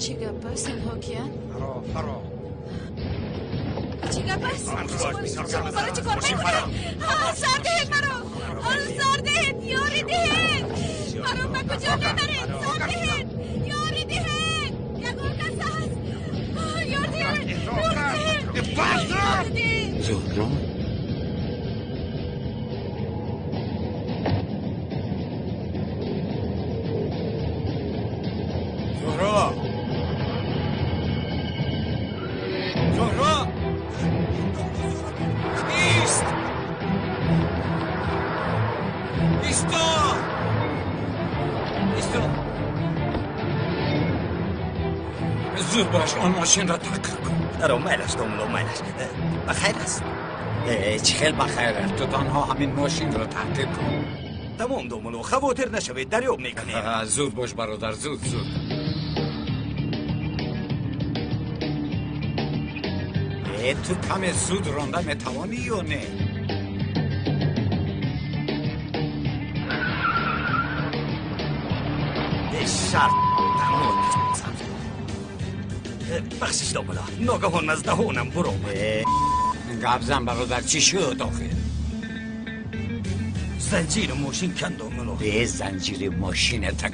چی گپ است این حاکیان؟ فرا چی گپ است؟ شما برای چی کار میکنید؟ سر دهید مرا سر دهید یاری دهید مرا به کجا میبرید سر دهید یاری دهید یکون کس هست یار دهید یار دهید زهرا زود باش آن ماشین را تحقیق کن. رو میلش دوملو میلش بخیر است؟ چی خیلی بخیره تو تنها همین ماشین را تحقیق کن. تمام دوملو خواطر نشوید دریاب میکنیم. زود باش برادر زود تو کم زود رانده میتوانی یا نه؟ شرط تمام بخشش دوملا ناگهان از دهانم برو گبزن برادر چی شد آخه؟ زنجیر ماشین کند دوملو زنجیر ماشین تک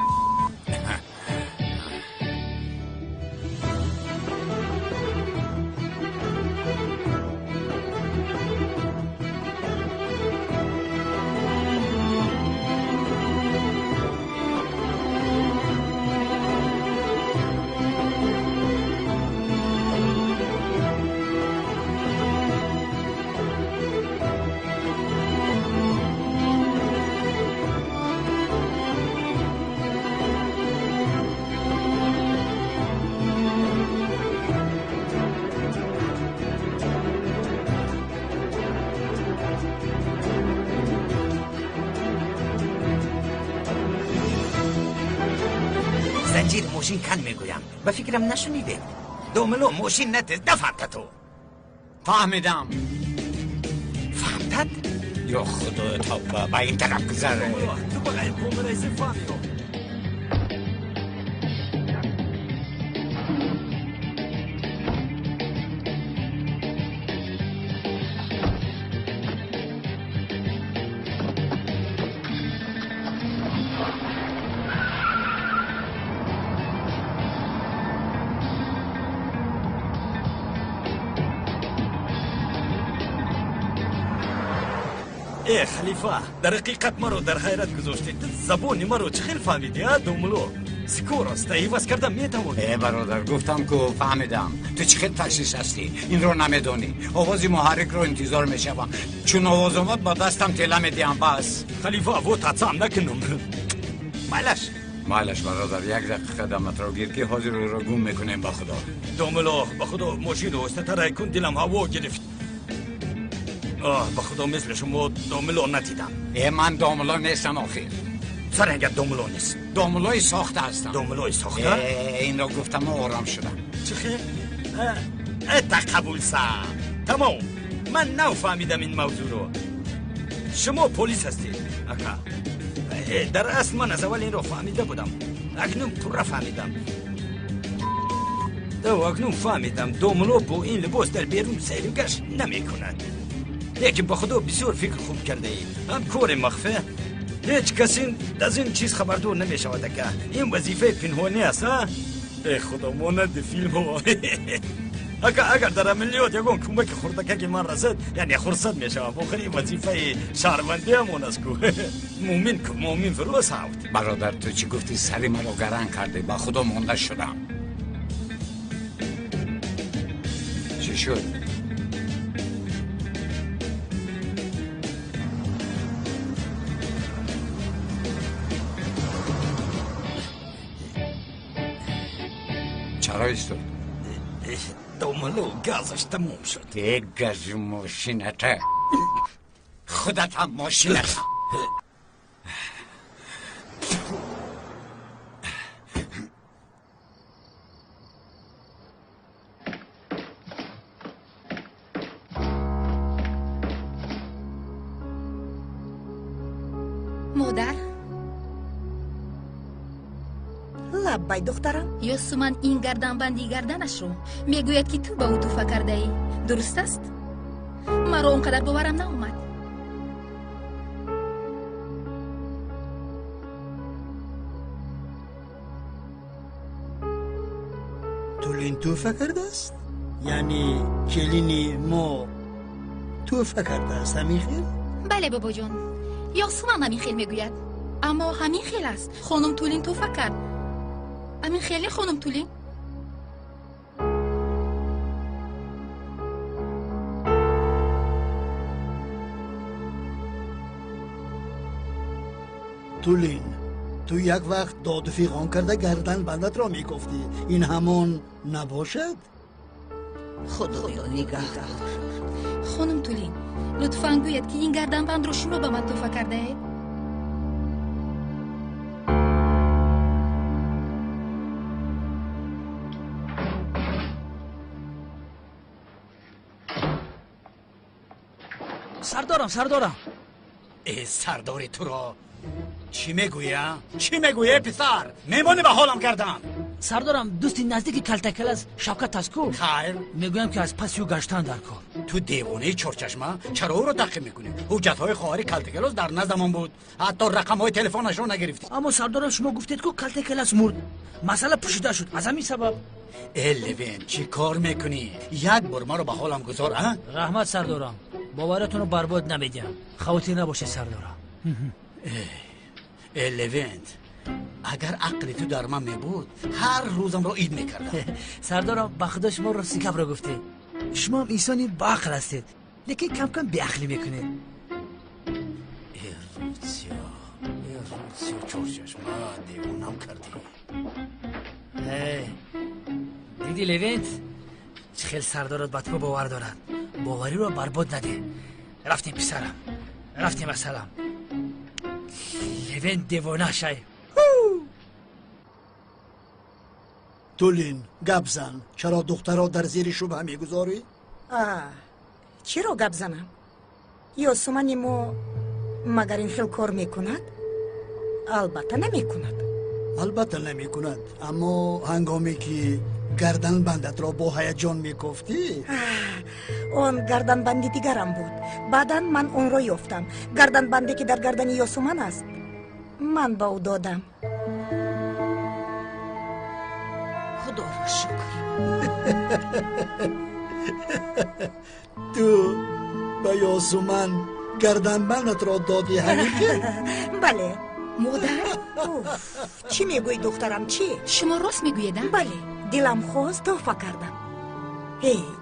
زنجیر ماشین کن میگویم به فکرم نشنیده دوملو ماشین نتیز نفهمت تو فهمیدم فهمتد؟ یا خدا تا با این طرف گذره تو بقیل کن رئیس فهمیدم خلیفه در حقیقت مرا در حیرت گذاشتی زبانی مرا چه خیلی فهمیدی دوملو سکور است ایواز کردم میتوانی برادر گفتم که فهمیدم تو چه خیلی تشخیص هستی این رو نمیدونی آوازی محرک رو انتظار میشوم چون آواز اومد با دستم تله میدیم بس خلیفه و تطعم نکنم مالش برادر یک دقیقه قدمت رو گیر که حاضر رو گم میکنیم با خدا دوملو با خدا ماشین رو استتره کن دلم هوا گرفت با خدا مثل شما دوملو ندیدم من دوملو نیستم آخر سرنگه دوملو نیست دوملوی ساخته هستم دوملوی ساخته؟ این رو گفتم و آرام شدم چه خیلی؟ قبول سم تمام من نو فهمیدم این موضوع رو شما پلیس هستید اکا در اصل من از اول این رو فهمیده بودم اکنون پورا فهمیدم اکنون فهمیدم دوملو با این لباس در بیرون سیر و گشت نمی کند لیکن با خدا بسیار فکر خوب کرده اید هم کار مخفی هیچ کسی از این چیز خبردار نمی شود که این وظیفه پنهانی است ای خدا مانند فیلم ها اگر در عملیات یکون کمک خردکه من رسد یعنی خرصد می شود بخوری وظیفه شهروندی همون است که مومن فرو ساوت برادر تو چی گفتی سری مرا گرن کرده با خدا مانده شدم چی شد؟ چرا ایستاد؟ دوملو گازش تموم شد یک گاز ماشینته خودت هم ماشینت مادر بای دخترم؟ یوسومان این گردنبندی گردنش رو میگوید که تو با او توفه کرده ای. درست است؟ مرا اونقدر باورم ناومد. تولین توفه کرده است؟ یعنی کلینی ما توفه کرده است همین خیل؟ بله بابا جان، یوسومان همین خیل میگوید، اما همین خیل است. خانم تولین توفه کرد. همین خیلی خانم تولین؟ تولین تو یک وقت داد و فیغان کرده گردن بندت را میگفتی، این همان نباشد؟ خدایا نگهدار. خانم تولین لطفاً گوید که این گردنبند رو شما به من توفه کرده اید؟ سردارم ای سردار تو را چی میگویه؟ چی میگویه پسر؟ میمونه به حالم کردم. سردارم دوستی نزدیک کلتکل از شوکت تسکو خیر میگویم که از پسیو گشتن در کار. تو دیوانه چرچشمه چرا او رو تعقیب میکنی؟ حجت‌های خواهر کلتکلوس در نزدمان بود، حتی رقم‌های تلفنش رو نگرفتی. اما سردارم شما گفتید که کلتکل مرد، مسئله پوشیده شد، از همین سبب. ای لوین چی کار میکنی؟ یک بار ما رو به حالم گذار. رحمت سردارم، باورتون رو برباد نمیدیم، خواهی نباشه سردارم. ای لوین اگر عقل تو در من میبود هر روزم رو عید میکردم. سردارم به خدا شما راستی کف را گفته، شما هم انسانی با عقل هستید، لیکن کم کم بی عقلی میکنید. روزیا چرچشمه دیوانم کردی. دیدی لوینت چه خیلی سردارت به تو باور دارد، باوری رو برباد نده. رفتیم پسرم، رفتیم مثلا لوینت دیوانه شای. تولین گپ زن، چرا دخترها در زیر شبهه میگذاری؟ چرا گپ زنم؟ یوسومانی ما مگر این خیل کار میکند؟ البته نمیکند. البته نمیکند، اما هنگامی که گردن بندت را با هیجان میگفتی اون گردن بندی دیگرم بود. بعداً من اون را یافتم، گردن بندی که در گردن یوسومان است. من با او دادم. خدا را شکر. تو به یوسومان گردن بندت را دادی همین که؟ بله. مادر؟ چی میگوی دخترم چی؟ شما راست میگویید؟ بله، دلم خواست توفه کردم.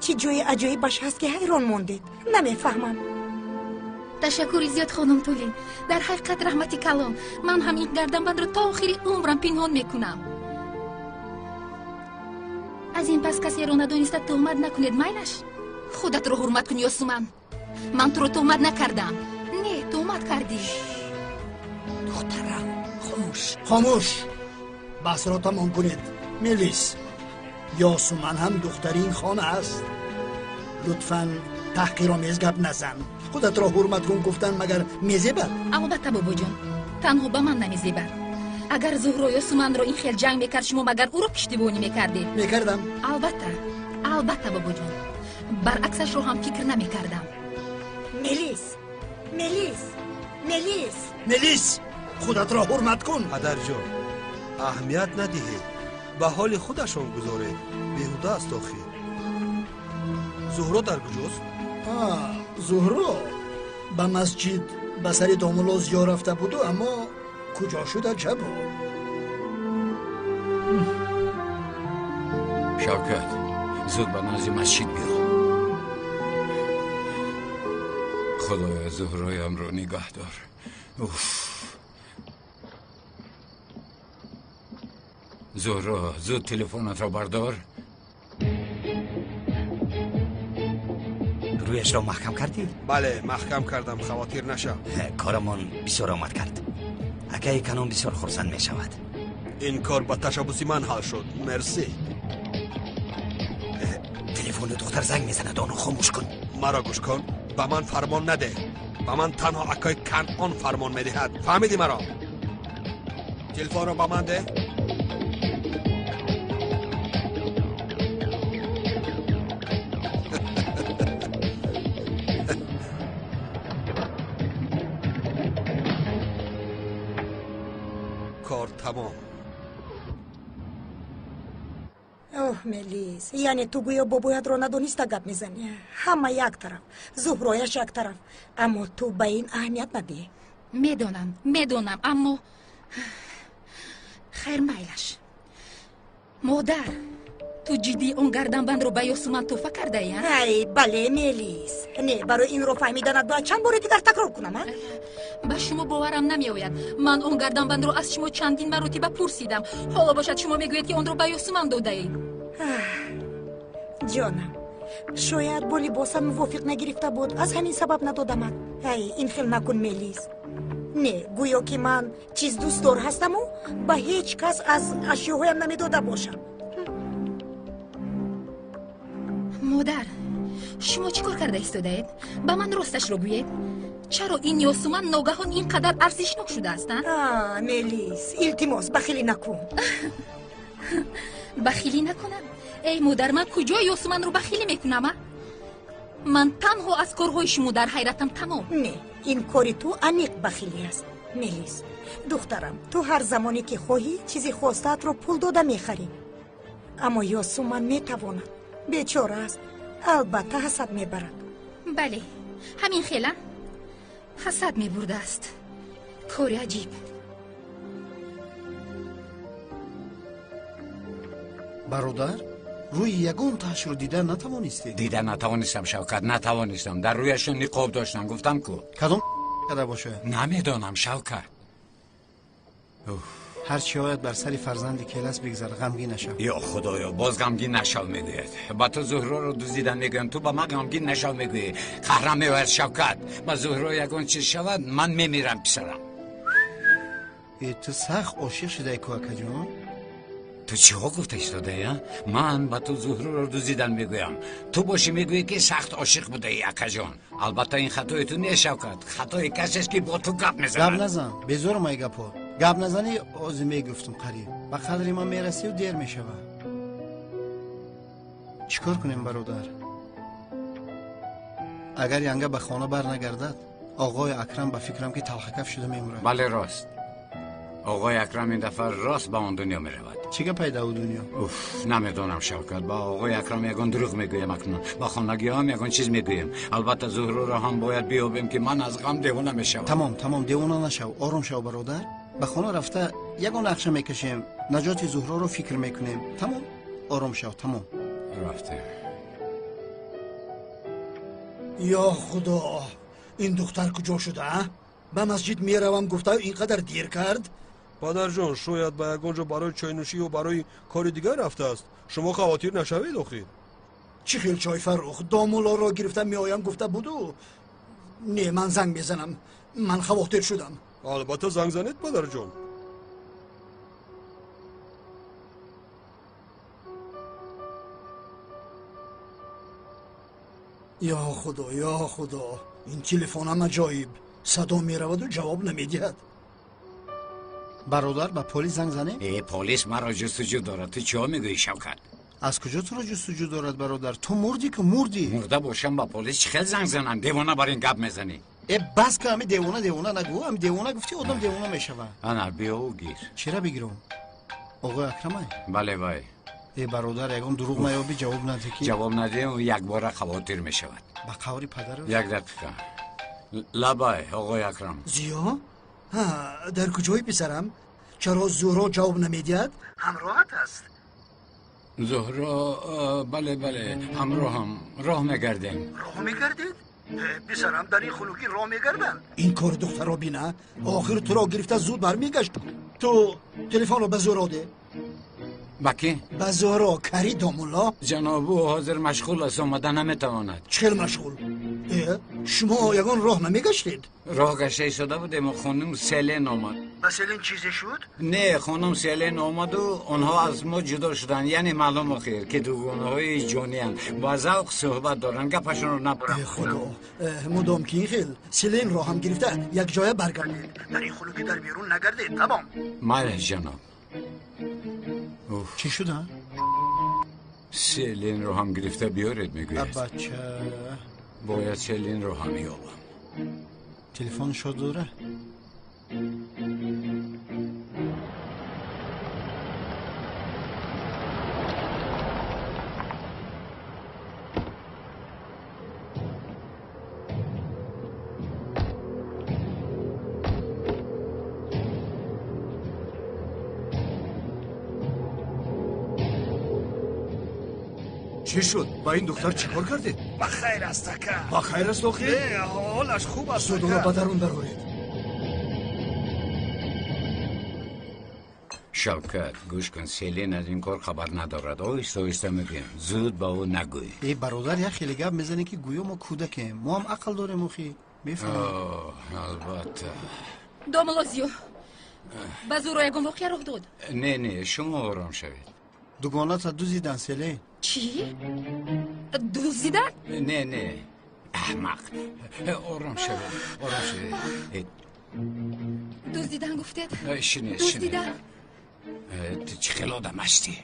چی جوی عجایبش هست که حیران موندید. نمیفهمم. تشکری زیاد خانم تولین، در حقیقت رحمتی کلام من هم این گردنبند رو تا آخری عمرم پنهان میکنم. از این پس کسی رو ندانسته تهمت نکنید میلش. خودت رو حرمت کن یوسومان، من تو رو تهمت نکردم. نه تهمت کردی. دخترم خاموش بحث را تمام کنید. میلیس، یوسومان هم دختری این خانه است. لطفاً تحقیرآمیز گپ نزن. خودت را حرمت کن گفتن مگر میزیبد؟ البته بابا جان، تنها به من نمیزیبد. اگر زهرا یوسومان رو این خیل جنگ میکرد شما مگر او رو پشتیبانی میکردید؟ میکردم. البته بابا جان، برعکسش رو هم فکر نمیکردم. میلیس خودت را حرمت کن. پدر جان اهمیت ندهید، به حال خودشان گذاره، بیهوده است آخی. زهرا در کجاست؟ زهرا به مسجد به سر دامولا زیا رفته بود، اما کجا شده چه بود؟ شوکت زود به نزد مسجد بیا. خدایا زهرایم رو نگه دار. زهرا زود تلفنت را بردار. رویش را محکم کردی؟ بله محکم کردم، خواطر نشه. کارمان بسیار آمد کرد. اگه کنون بسیار خرسند می شود. این کار با تشبوسی من حل شد. مرسی. تلفن دختر زنگ میزنه، دانو خاموش کن. مرا گوش کن، به من فرمان نده. به من تنها اکای کنعان فرمان میدهد. فهمیدی مرا؟ تلفن را به من ده. мелис, яъне ту гӯё бобоятро надониста гап мезанӣ. Ҳама як тараф, зуҳрояш як тараф, аммо ту ба ин аҳамият надиҳ. медонам, аммо хайр майлаш. модар, ту ҷиддӣ он гарданбандро ба ёсуман тӯҳфа кардаӣ? ай бале мелис, не барои инро фаҳмиданат бояд чанд бори дигар такрор кунам? ба шумо боварам намеояд. Ман он гарданбандро аз шумо чандин маротиба пурсидам. ҳоло бошад шумо мегӯед ки онро ба ёсуман додаед. ҷонам, шояд бо либосам мувофиқ нагирифта буд, аз ҳамин сабаб надодамат. ай ин хел накун мелис. не гӯё ки ман чиз дӯстдор ҳастаму ба ҳеҷ кас аз ашёҳоям намедода бошам. модар, шумо чӣ кор карда истодаед? ба ман росташро гӯед. чаро ин ёсуман ногаҳон ин қадар арзишнок шудааст? мелис, илтимос бахилӣ накун. бахилӣ накунам? эй модар, ман куҷо ёсуманро бахилӣ мекунам? ман танҳо аз корҳои шумо дар ҳайратам тамом. не ин кори ту аниқ бахилӣ аст. мелис духтарам, ту ҳар замоне ки хоҳӣ чизи хостаатро пул дода мехарӣ, аммо ёсуман метавонад. бечора аст, албатта ҳасад мебарад. бале, ҳамин хела ҳасад мебурдааст. кори аҷиб. бародар, рӯи ягон таҳшро дида натавонистед? дида натавонистам шавкат, натавонистам. дар рӯяшон ниқоб доштам, гуфтам ку. кадом када бошад? намедонам шавкат. ҳар чӣ ояд бар сари фарзанди келас бигзар, ғамгин нашав. ё худоё, боз ғамгин нашав мегӯяд. ба ту зуҳроро дуздидан мегӯям, ту ба ман ғамгин нашав мегӯӣ. қаҳрам меояд шавкат. ба зуҳро ягон чиз шавад, ман мемирам писарам. ту сахт ошиқ шудаи ку акаҷон? ту чиҳо гуфта истодаӣ? ман ба ту зуҳроро дуздидан мегӯям, ту бошӣ мегӯӣ ки сахт ошиқ будаӣ акаҷон. албатта ин хатои ту нест шавкат, хатои касест ки бо ту гап мезанад. гап назан, безорам ай гапҳо. гап назани озӣ мегуфтум қариб. ба қадри ман мерасиву дер мешавад. чӣ кор кунем бародар? агар янга ба хона барнагардад, оғои акрам ба фикрам ки талхакаф шуда мемурад. бале рост. оғои акрам ин дафъа рост ба он дунё меравад. чӣ гапай дар дунё? намедонам шавкат, ба оғои акрам ягон дурӯғ мегӯям акнун. ба хонагиҳоям ягон чиз мегӯям. албатта зуҳроро ҳам бояд биёбем ки ман аз ғам девона мешавам. тамом девона нашав, ором шав бародар. ба хона рафта ягон ақша мекашем, наҷоти зуҳроро фикр мекунем. тамом, ором шав, тамом. рафтем. ё худо, ин духтар куҷо шуда? ба масҷид меравам гуфтаю ин қадар дер кард? падарҷон, шояд ба ягон ҷо барои чойнӯшӣ ё барои кори дигар рафтааст. шумо хавотир нашавед охир. чӣ хел чой Фаррух? домулоро гирифта меоям гуфта буду? не, ман занг мезанам. ман хавотир шудам. албатта занг занед падарҷон. ё худо, ин телефонам аҷоиб. садо мераваду ҷавоб намедиҳад. бародар, ба полис занг занем? полис маро ҷустуҷӯ дорад. ту чиҳо мегӯӣ шавкат? аз куҷо туро ҷустуҷӯ дорад бародар? ту мурдӣ ку мурдӣ. мурда бошам ба полис чӣ хел занг занам? девона бар ин гап мезанӣ? бас ка ҳами девона нагӯ. ҳами девона гуфти одам девона мешавад. ана биёву гир. чира бигирам? оғои акрамай? бале вай. бародар, ягон дурӯғ наёбӣ ҷавоб наде ки? ҷавоб надиҳам, якбора хавотир мешавад. ба қаври падару? як дақиқа. лабай оғои акрам. зиё? дар куҷои писарам? чаро зуҳро ҷавоб намедиҳад? ҳамроҳат аст? зуҳро бале ҳамроҳам. роҳ мегардем. роҳ мегардед? писарам дар ин хунукӣ роҳ мегарданд? ин кори духтаро бина. охир туро гирифта зуд бармегашт. ту телефонро ба зуҳро де. ба кӣ? ба зуҳро, кари домулло. ҷаноб, ӯ ҳозир машғул аст, омада наметавонад. чӣ хел машғул? шумо ягон роҳ намегаштед? роҳ гашта истода будем, хонум селен омад. ба селен чизе шуд? не, хонум селен омаду онҳо аз мо ҷудо шуданд. яъне маълум охир ки дугонаҳои ҷониянд, ба завқ суҳбат доранд. гапашонро набурам. худо, мудом ки ин хел селенро ҳам гирифта якҷоя баргардед. дар ин хунукӣ дар берун нагардед. тамом. майли ҷаноб. чӣ шуда? селенро ҳам гирифта биёред мегӯяд. бача, бояд селенро ҳам ёбам. телефони шодура? چی شد؟ با این دختر چیکار کردی؟ بخیر است که با خیر است آخی؟ حالش خوب است زود را بدرون برارید. شوکت گوش کن، سیلین از این کار خبر ندارد. آهسته آهسته میگیم، زود با او نگوی. ای برادر یک خیلی گپ میزنی که گویا ما کودکیم. ما هم عقل داریم اخی. میفهمی؟ البته. دوملوزیو با زورو یکم واقعی رخ داد. نه شما آرام شوید. دوگانت دزدیدن سیلین. چی؟ دزدیدن؟ نه احمق. آرام شوید. دزدیدن گفتید؟ شنید دزدیدن؟ تو چه خیلی آدم هستی؟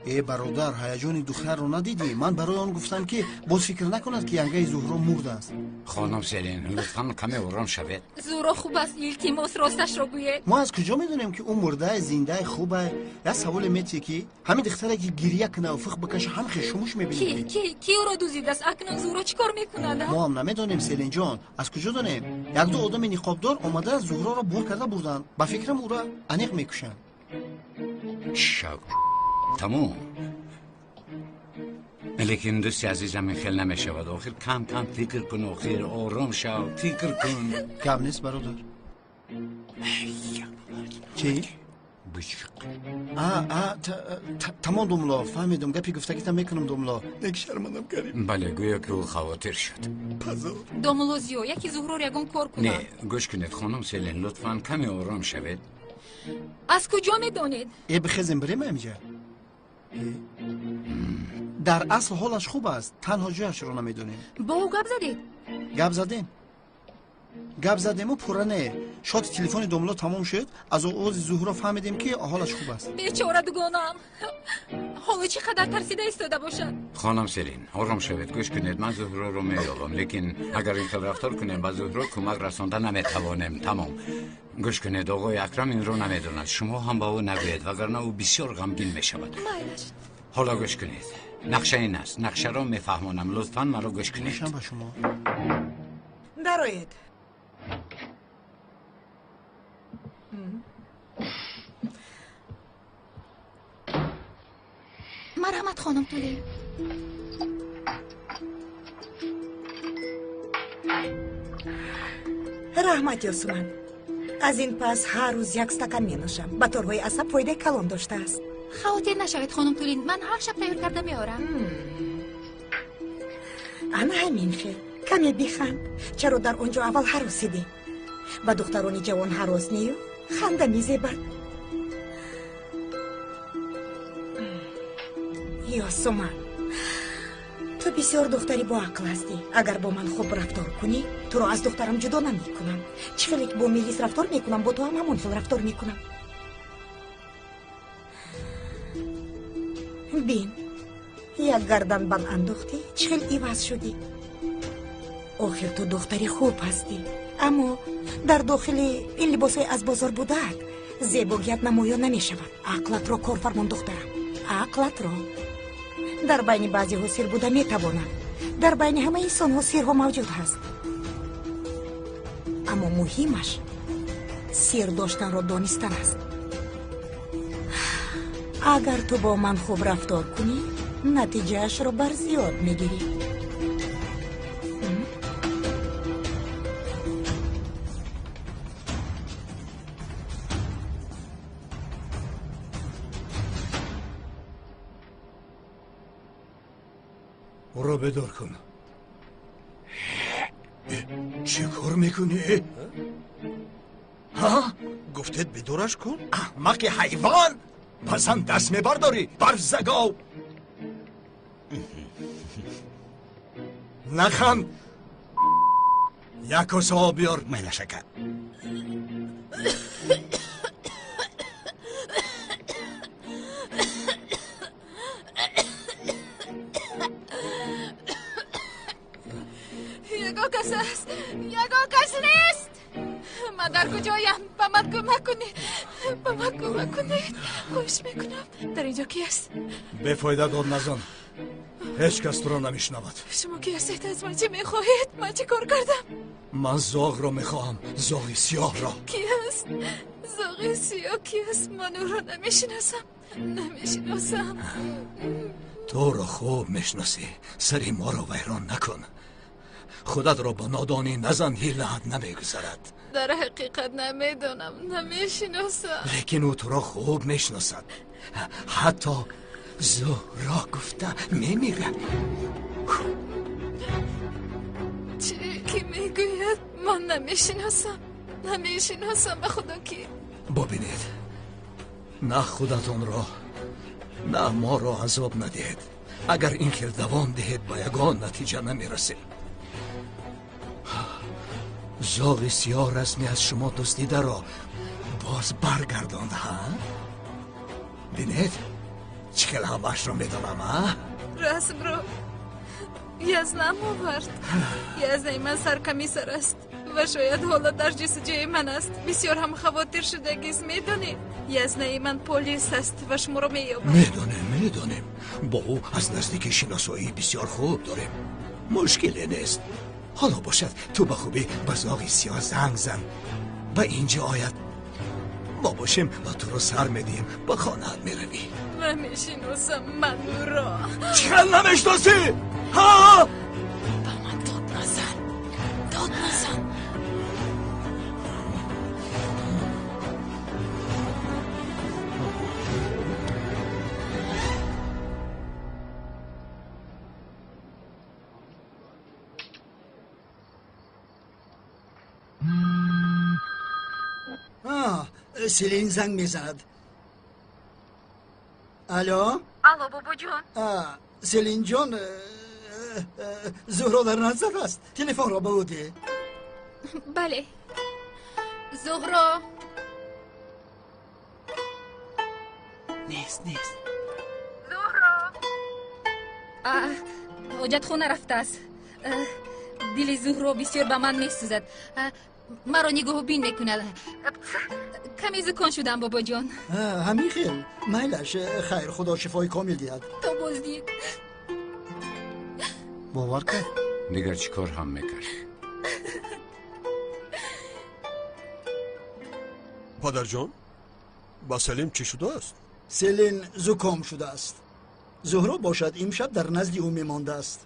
ای برادر هیجان دختر رو ندیدی؟ من برای آن گفتم که باز فکر نکند که ینگه زهرا مرده است. خانم سیلین لطفاً کمی آرام شوید. زورو خوب است ایلتیموس راستش رو گوید. ما از کجا میدونیم که اون مرده زنده خوبه؟ یا سوال میتی که همین دختره که گریه کنه و فخ بکشه هم خشموش میبینیم. کی او رو دزدیده است؟ اکنون زورو چیکار میکنه؟ ما هم نمیدونیم سیلین جان. از کجا دونیم؟ یک دو آدم نقابدار اومده زهرا رو بور کرده بردن. با فکرم او را انیق میکشن. شوک تموم. لیکن دوستی عزیزم این خیلی نمیشود. آخر کم فکر کن. آخر آرام شو، فکر کن. کم نیست برادر. چی؟ بشق. تمام دوملا فهمیدم. گپی گفتگیتم میکنم دوملا. یک شرمندم کریم. بله گویا که او خواطر شد. دوملوزیو یکی زهرا رو یکم کار کنه. نه گوش کنید خانم سیلین لطفاً کمی آرام شوید. از کجا میدونید؟ ای بخیزیم بریم اینجا. در اصل حالش خوب است. تنها جایش رو نمیدونیم. با او گپ زدید؟ گپ زدیم و پرنه. شاید تلفن دوملا تمام شد. از اوز زهرا فهمیدیم که حالش خوب است. بیچاره دوگانم. حالا چقدر ترسیده ایستاده باشد. خانم سیلین آرام شوید. گوش کنید من زهرا رو مییابم، لیکن اگر این خیلی رفتار کنیم با زهرا کمک رساندن نمیتوانیم. تمام. گوش کنید آقای اکرم این رو نمیدوند. شما هم با او نگویید وگرنه او بسیار غمگین میشود. حالا گوش کنید. نقشه این است. نقشه رو میفهمانم. لطفاً مرا گوش کنید. نشان با شما. درآید. مرحمت خانم تولی. رحمت یاسومن. از این پس هر روز یک استکان می نوشم. به طورهای عصب فایده کلان داشته است. خواهید نشوید خانم تولین. من هر شب تیار کرده میارم. انا همین خیل. کمی بخند. چرا در اونجا اول حراسیدی؟ با دخترانی جوان حراس نیو؟ خنده میزیبد. یاسومن تو بسیار دختری با عقل هستی. اگر با من خوب رفتار کنی تو رو از دخترم جدا نمی کنم. چخیلی که با میلیس رفتار میکنم با تو هم همون خیل رفتار میکنم. بین یک گردن بند انداختی چخیل ایواز شدی. آخر تو دختری خوب هستی، اما در داخل این لباسای از بازار بودت زیباگیت نمایان نمی شود. عقلت رو کار فرمان دخترم. عقلت رو در بین بعضی ها سیر بوده می تواند. در بین همه انسان ها سیر ها موجود هست، اما مهمش سیر داشتن را دانستن است. اگر تو با من خوب رفتار کنی نتیجهش رو بر زیاد میگیری. او را بدار کن. چه کار میکنی؟ ها؟ گفتید بدورش کن؟ احمق حیوان! پسند دست میبرداری برزگاو. نخند. یک کاسه آب بیار. میله شکر. یگا کس است، یگا کس نیست. من در کجایم؟ با من کمک کنید، با من کمک کنید. خواهش میکنم. در اینجا کی است؟ بفایده داد نزن. هیچ کس تو را نمیشنود. شما کی هستید؟ از من چی میخواهید؟ من چی کار کردم؟ من زاغ را میخواهم. زاغ سیاه را. کی هست؟ زاغ سیاه کی هست؟ من او را نمیشناسم. تو را خوب میشناسی. سری ما را ویران نکن. خودت را با نادانی نزن، هیلت نمیگذرد. در حقیقت نمیدونم، نمیشناسم. لیکن او تو را خوب میشناسد. حتی زهرا گفته میمیره. چی که میگوید؟ من نمیشناسم به خدا کی. ببینید، نه خودتون را نه ما را عذاب ندهید. اگر این خیل دوام دهید با یگان نتیجه نمیرسید. زاغ سیاه رسمی از شما دزدیده را باز برگرداند ها؟ بینید چکل همش را میدانم ها؟ رسم رو یزنم آورد. یزنه من سرکمیسر است و شاید حالا در جستجوی من است. بسیار هم خواطر شدگیست. میدونید یزنه من پلیس است و شما رو مییابد. میدونیم با او از نزدیک شناسایی بسیار خوب داریم. مشکلی نیست. حالا باشد تو به خوبی به زاغ سیاه زنگ زن و اینجا آید ما باشیم و تو رو سر میدیم به خانه میروی. نمیشناسم من را. چکل نمیشناسی؟ ها؟ با من داد نزن. سیلین زنگ میزند. الو بابا جان. سیلین جان، زهرا در نزد است. تلفن را به او ده. بله زهرا. نیست زهرا حاجت خونه رفته است. دل زهرا بسیار به من میسوزد. مرا نگاه بین میکند. کمی زکان شدم بابا جان. همین خیل میلش. خیر، خدا شفای کامل دید. تو بازدید باور کرد. دیگر چی کار هم میکرد؟ پدر جان با سلیم چی شده است؟ سلین زکام شده است. زهرا باشد امشب در نزد او میمانده است.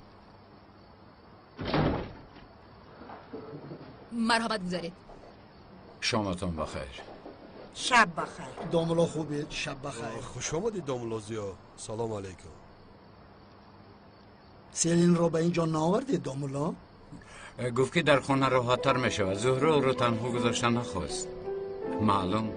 مرحمت گذارید. شامتان بخیر. شب بخیر. داملا خوبید؟ شب بخیر. خوش آمدید داملا زیا. سلام علیکم. سلین را به اینجا ناوردید داملا؟ گفت که در خانه راحت‌تر میشه. زهرا رو تنها گذاشتن نخواست. معلوم.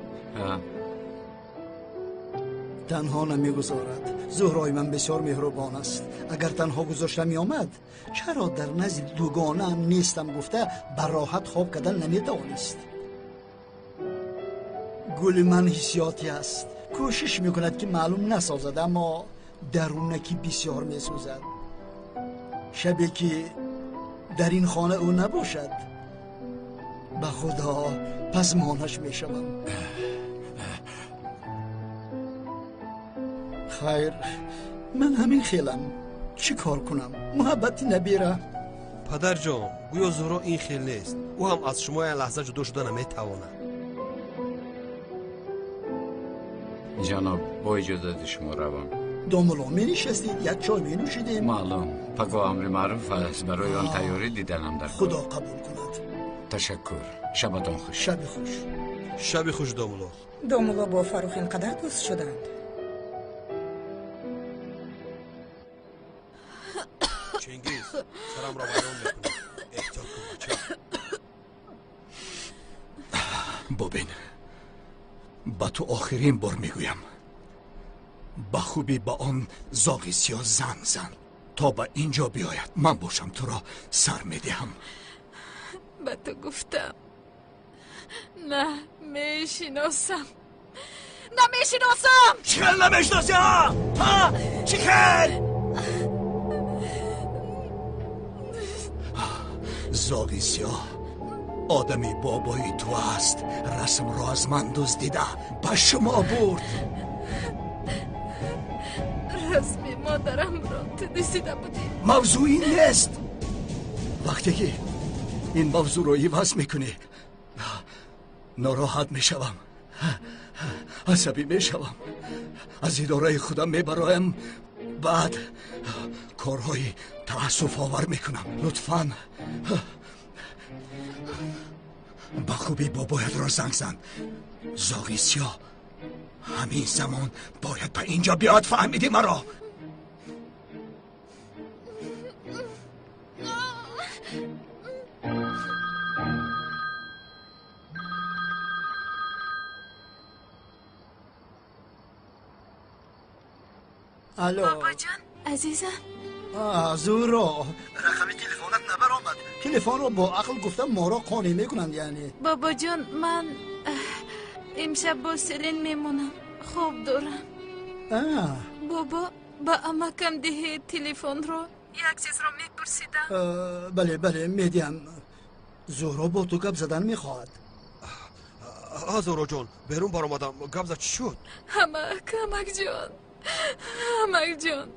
تنها نمیگذارد. زهرای من بسیار مهربان است. اگر تنها گذاشته می آمد چرا در نزد دوگانه هم نیستم گفته بر راحت خواب کردن نمیتوانست. گل من حسیاتی است. کوشش میکند که معلوم نسازد، اما درونکی بسیار میسوزد. شبی که در این خانه او نباشد به خدا پزمانش میشوم. خیر، من همین خیلم. چی کار کنم؟ محبتی نبیره. پدر جان گویا زهرا این خیل نیست. او هم از شما این لحظه جدا شده نمیتواند. جناب با اجازت شما روم. داملا می نشستید یک چای می نوشیدیم. معلوم. پگاه امر معروف است. برای آن تیاری دیدنم در خدا قبول کند. تشکر. شبتان خوش. شب خوش. شب خوش داملا. داملا با فروخ اینقدر دوست شدند. چنگیز سرم را بیان میکنم. احتیاط کن بچه. ببین، با تو آخرین بار میگویم با خوبی با آن زاغ سیاه زنگ زن تا به اینجا بیاید. من باشم تو را سر میدهم. به تو گفتم نه میشناسم. چیکار نمیشناسی ها؟ چیکار؟ زاغ سیاه آدمی بابایی تو است. رسم را از من دزدیده به شما برد. رسم مادرم را تو دزدیده بودی. موضوعی نیست. وقتی که این موضوع رو عوض میکنی ناراحت میشوم، عصبی میشوم، از اداره خودم میبرایم بعد کارهای تأسف آور میکنم. لطفاً با خوبی بابایت را زنگ زن. زاغی سیاه همین زمان باید به اینجا بیاد، فهمیدی مرا؟ الو بابا جان عزیزم. زورا رقم تلفنت نبر آمد. تلفن رو با عقل گفتم ما را قانع میکنند. یعنی بابا جان من امشب با سلین میمونم، خوب دارم. بابا با امکم ده تلفن رو یک چیز رو میپرسیدم. بله میدیم. زورا با تو گپ زدن میخواد. زورا جان بیرون بر آمدم. گپ زد چی شد؟ همک جان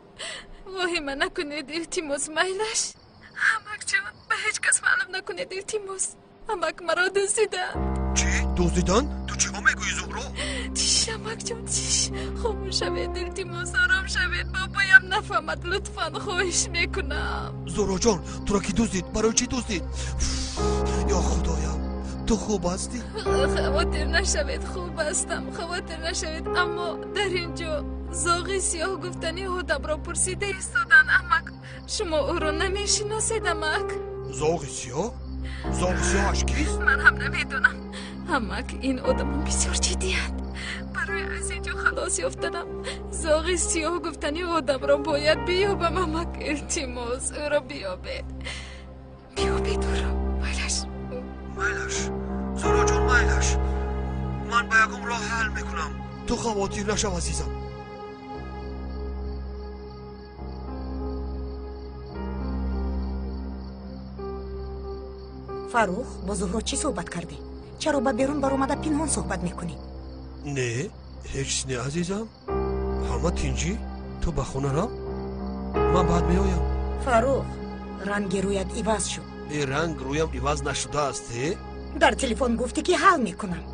واهمه نکنید التماس میلش. همک جان به هیچ کس معلوم نکنید التماس. همک مرا دزدیدن. چی؟ دزدیدن؟ تو چه میگویی زهرا؟ چیش همک جان چیش؟ خاموش شوید التماس، آرام شوید. بابایم نفهمد لطفا خواهش میکنم. زهرا جان تو را کی دزدید؟ برای چی دزدید؟ یا خدایا تو خوب هستی؟ خاطر نشوید، خوب هستم، خاطر نشوید. اما در اینجا زاغی سیاه گفتنی آدم را پرسیده ایستادن. امک شما او را نمیشناسید؟ امک زاغی سیاه؟ زاغی سیاهش کیست؟ من هم نمیدونم. امک این آدم بسیار جدی هست. برای از اینجا خلاص یافتنم زاغی سیاه گفتنی آدم را باید بیابم. امک التماس او را بیابید او را. میلش زهرا جان میلش، من با یکم راه حل میکنم، تو خواطیر نشو عزیزم. فاروق با زهرا چی صحبت کردی؟ چرا با بیرون بر اومده پنهان صحبت میکنی؟ نه هیچ نه عزیزم. همه تینجی تو به خونه را من بعد میایم. فاروق رنگ رویت عوض شد. این رنگ رویم عوض نشده است. در تلفن گفتی که حل میکنم.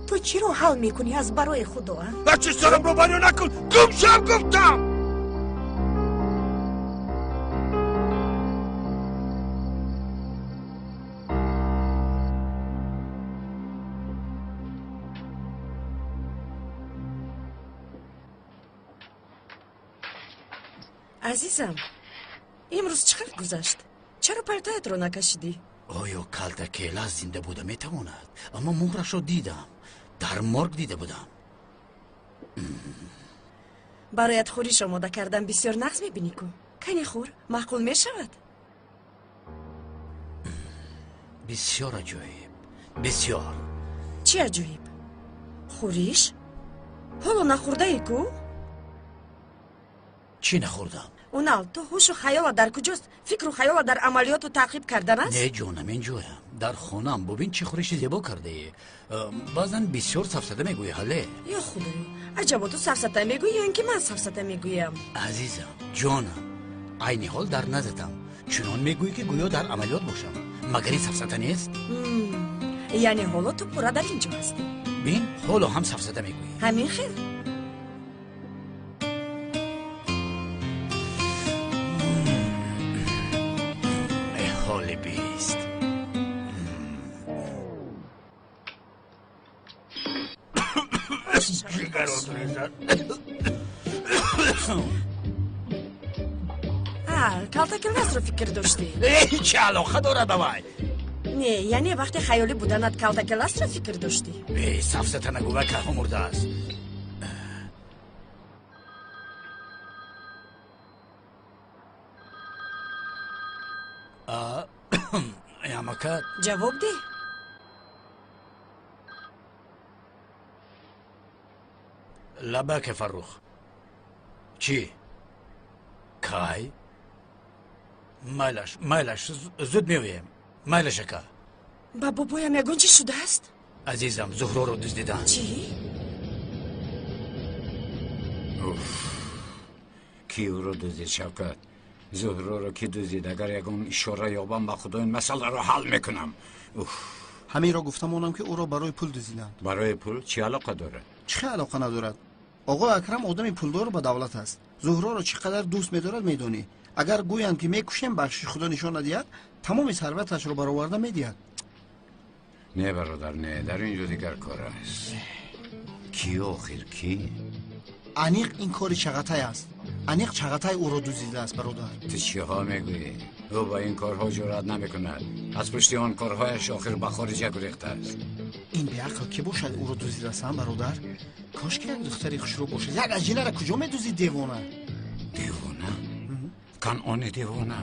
تو چی رو حل میکنی از برای خدا؟ بچه سرم رو بنیو نکن، گم شم گفتم. عزیزم امروز چقدر گذشت؟ چرا پرتایت رو نکشیدی؟ آیا کلتکیلا زنده بوده میتواند؟ اما مهرش رو دیدم، در مرگ دیده بودم. برایت خوریش آماده کردن بسیار نغز میبینی کو. کنی خور معقول میشود. بسیار عجایب، بسیار. چی عجایب؟ خوریش؟ حالا نخورده ای کو؟ چی نخوردم؟ اونال تو هوش و خیال در کجاست؟ فکر و خیال در عملیات و تعقیب کردن است؟ نه جونم اینجویم در خونم. ببین چه خورش زیبا کرده ای. بازن بسیار سفسده میگوی حاله. یا خدایا عجبا تو سفسته میگوی یا اینکه من سفسته میگویم؟ عزیزم جانم عینی حال در نزدم. چنان میگویی که گویا در عملیات باشم. مگر این سفسده نیست؟ یعنی حالا تو پورا در اینجا هستی؟ بین حالا هم سفسده میگویی. همین خیر. حال بیست. کلتکلاس رو فکر داشتی؟ چه علاقه داره دوای؟ نه یعنی وقتی خیالی بودنت کلتکلاس رو فکر داشتی؟ سفسته نگو که همورده است. یامکت جواب ده. لبک فروخ چی؟ کای؟ مایلش زود میویم. مایلش که با بابایم یگون چی شده است؟ عزیزم زهرا رو دزدیدن. چی؟ کی او رو دزدید شوکت؟ زهرا رو کی دزدید؟ اگر یگون اشاره یابم با خدا این مسئله رو حل میکنم. همین را گفتم اونم که او را برای پول دزدیدند. برای پول چی علاقه داره؟ چه علاقه ندارد؟ آقا اکرم آدمی پولدار با دولت است. زهرا رو چقدر دوست می‌دارد میدونی. اگر گویند که میکشیم بخشش خدا نشان ندهد تمام ثروتش رو برآورده میدهد. نه برادر نه، در اینجا دیگر کار است. کی آخر کی؟ انیق این کاری چغتای است. انیق چغتای او رو دزدیده است برادر. تو چی ها میگویی؟ او با این کارها جرأت نمیکند. از پشت آن کارهایش آخر به خارج گریخته است. این به عقل که باشد او رو دزدیده است برادر. کاش که یک دختری خوشرو باشد. یک عجینه را کجا میدزدید دیوانه؟ دیوانه؟ کنعان دیوانه؟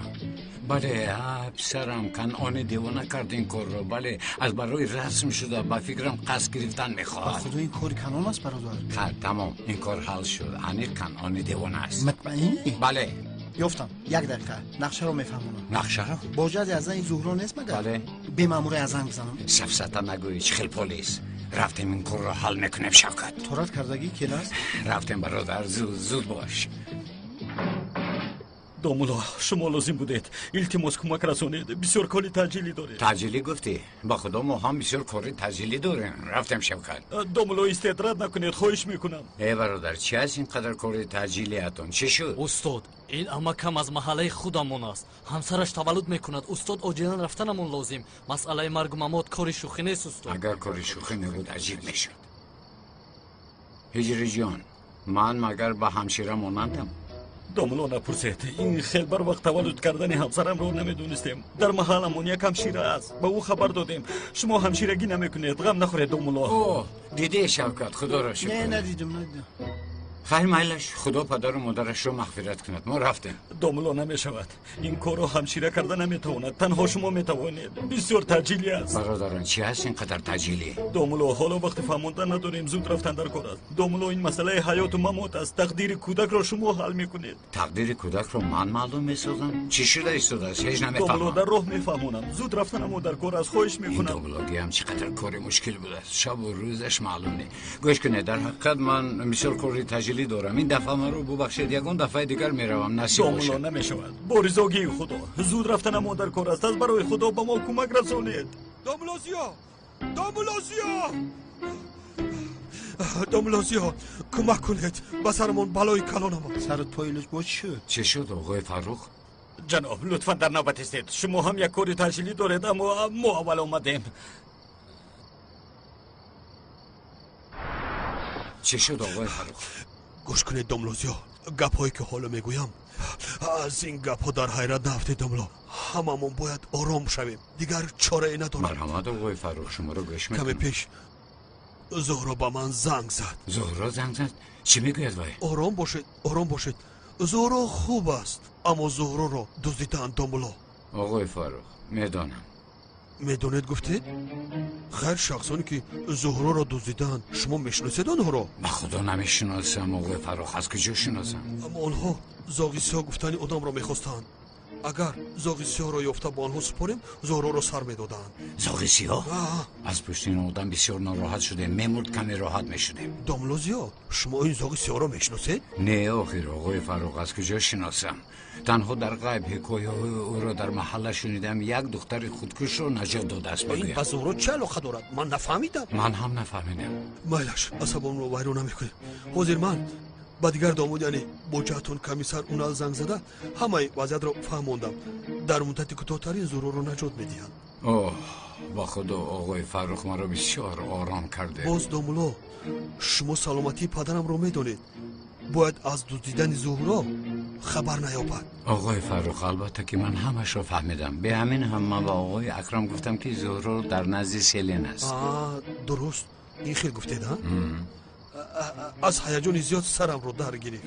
بله پسرم کنعان دیوانه کرد این کار رو. بله از برای رسم شده با فکرم قصد گرفتن میخواد. خدا این کاری کنعان است برادر. خب تمام این کار حل شد. انیق کنعان دیوانه است. مطمئنی؟ بله. یافتم. یک دقیقه نقشه رو میفهمونم. نقشه رو؟ باجد از این زهرا نیست مگر؟ بله. به مامور ازن بزنم. سفسطه نگویی چخیل پلیس. رفتیم این کار رو حل میکنیم شوکت. تورات کردگی کی است؟ رفتیم برادر زود باش. دومولا شما لازم بودید التماس کمک رسانید. بسیار کاری تاجیلی دارید. تاجیلی گفتی؟ با خدا ما هم بسیار کاری تاجیلی داریم. رفتیم شوکت. دومولا استدراد نکنید خواهش میکنم. ای برادر چی از اینقدر کاری تاجیلی اتون؟ چی شد؟ استاد این امکم از محله خودمون است. همسرش تولد میکند. استاد عاجلا رفتنمون لازم. مسئله مرگ و ممات کاری شوخی نیست استاد. اگر کاری شوخی نبود عجیب میشد. هجری جان من مگر به همشیره مانندم؟ دومولا نپرسید. این خیلی بر وقت تولد کردن همسرم رو نمیدونستیم. در محلمون یک همشیره است. به او خبر دادیم. شما همشیرگی نمیکنید. غم نخورید دومولا. اوه دیدی شوکت خدا را شکر. نه ندیدم. خیر میلش خدا پدر و مادرش رو مغفرت کند. ما رفتیم. دومولا نمیشود. این کار رو همشیره کردن نمیتواند. تنها شما میتوانید. بسیار تاجیلی است. برادران چی هست اینقدر تاجیلی؟ دومولا حالا وقت فهموندن نداریم. زود رفتن در کار است. دومولا این مسئله حیات و ممات است. تقدیر کودک را شما حل میکنید. تقدیر کودک رو من معلوم میسازم؟ چی شده ایستاده است؟ هیچ دومولا نمیفهمم. در راه میفهمونم. زود رفتنمو در کار است. خواهش این میکنم. دوبلاگی هم چقدر کار مشکل بوده است. شب و روزش معلوم نیست. گوش کنید در حقیقت من بسیار کاری تاجیلی دارم. این دفعه من رو ببخشید. یگان دفعه دیگر میروم نصیب دومولا باشه. نمیشود. با رضاگی خدا. زود رفتنمو در کار است. از برای خدا به ما کمک رسانید. دوملازیا کمک کنید. به سرمون بلای کلان آمد. سرت پایلش باز شد. چه شد آقای فرخ؟ جناب لطفا در نوبت استید. شما هم یک کاری تاجیلی دارید اما ما اول اومدیم. چه شد آقای فرخ؟ گوش کنید دوملازیا. گپ هایی که حالا میگویم از این گپ ها در حیرت نفتید دوملا. هممون باید آرام شویم. دیگر چاره ای ندارم. مرحمت آقای فرخ شما رو گوش میکنم. کمی پیش زهرا به من زنگ زد. زهرا زنگ زد؟ چی میگوید وای؟ آرام باشید. زهرا خوب است اما زهرا را دزدیدن دوملا. آقای فرخ میدانم. میدونید گفتید؟ خیر شخصانی که زهرا را دزدیدن شما میشناسید آنها را؟ به خدا نمیشناسم آقای فرخ. از کجا شناسم؟ اما آنها زاغیسی ها گفتن آدم را میخواستند. اگر زاغیسی ها را یافته با آنها سپاریم زهرا را سر میدادند. زاغیسی ها؟ از پشت این آدم بسیار ناراحت شده. میمرد کمی راحت میشدیم. دوملازیا شما این زاغیسی ها را میشناسید؟ نه آخر آقای فرخ از کجا شناسم؟ تنها در غیب حکایه های او را در محله شنیدم. یک دختر خودکش را نجات داده است این بگویم. به زهرا چه علاقه دارد؟ من نفهمیدم. من هم نفهمیدم. میلش عصبم رو ویران نمیکنید. حاضر من با دیگر داماد یعنی بوجهتون کمیسر اونال زنگ زده همه وضعیت رو فهموندم. در مدت کوتاه‌ترین زهرا رو نجات میدهند. اوه با خدا آقای فرخ ما را بسیار آرام کرده. باز دوملا شما سلامتی پدرم رو میدونید. باید از دزدیدن زهرا خبر نیابد. آقای فرخ البته که من همش رو فهمیدم. به همین هم من با آقای اکرم گفتم که زهرا در نزد سلین است. درست این خیلی گفتید ها؟ از هیجان زیاد سرم رو در گرفت.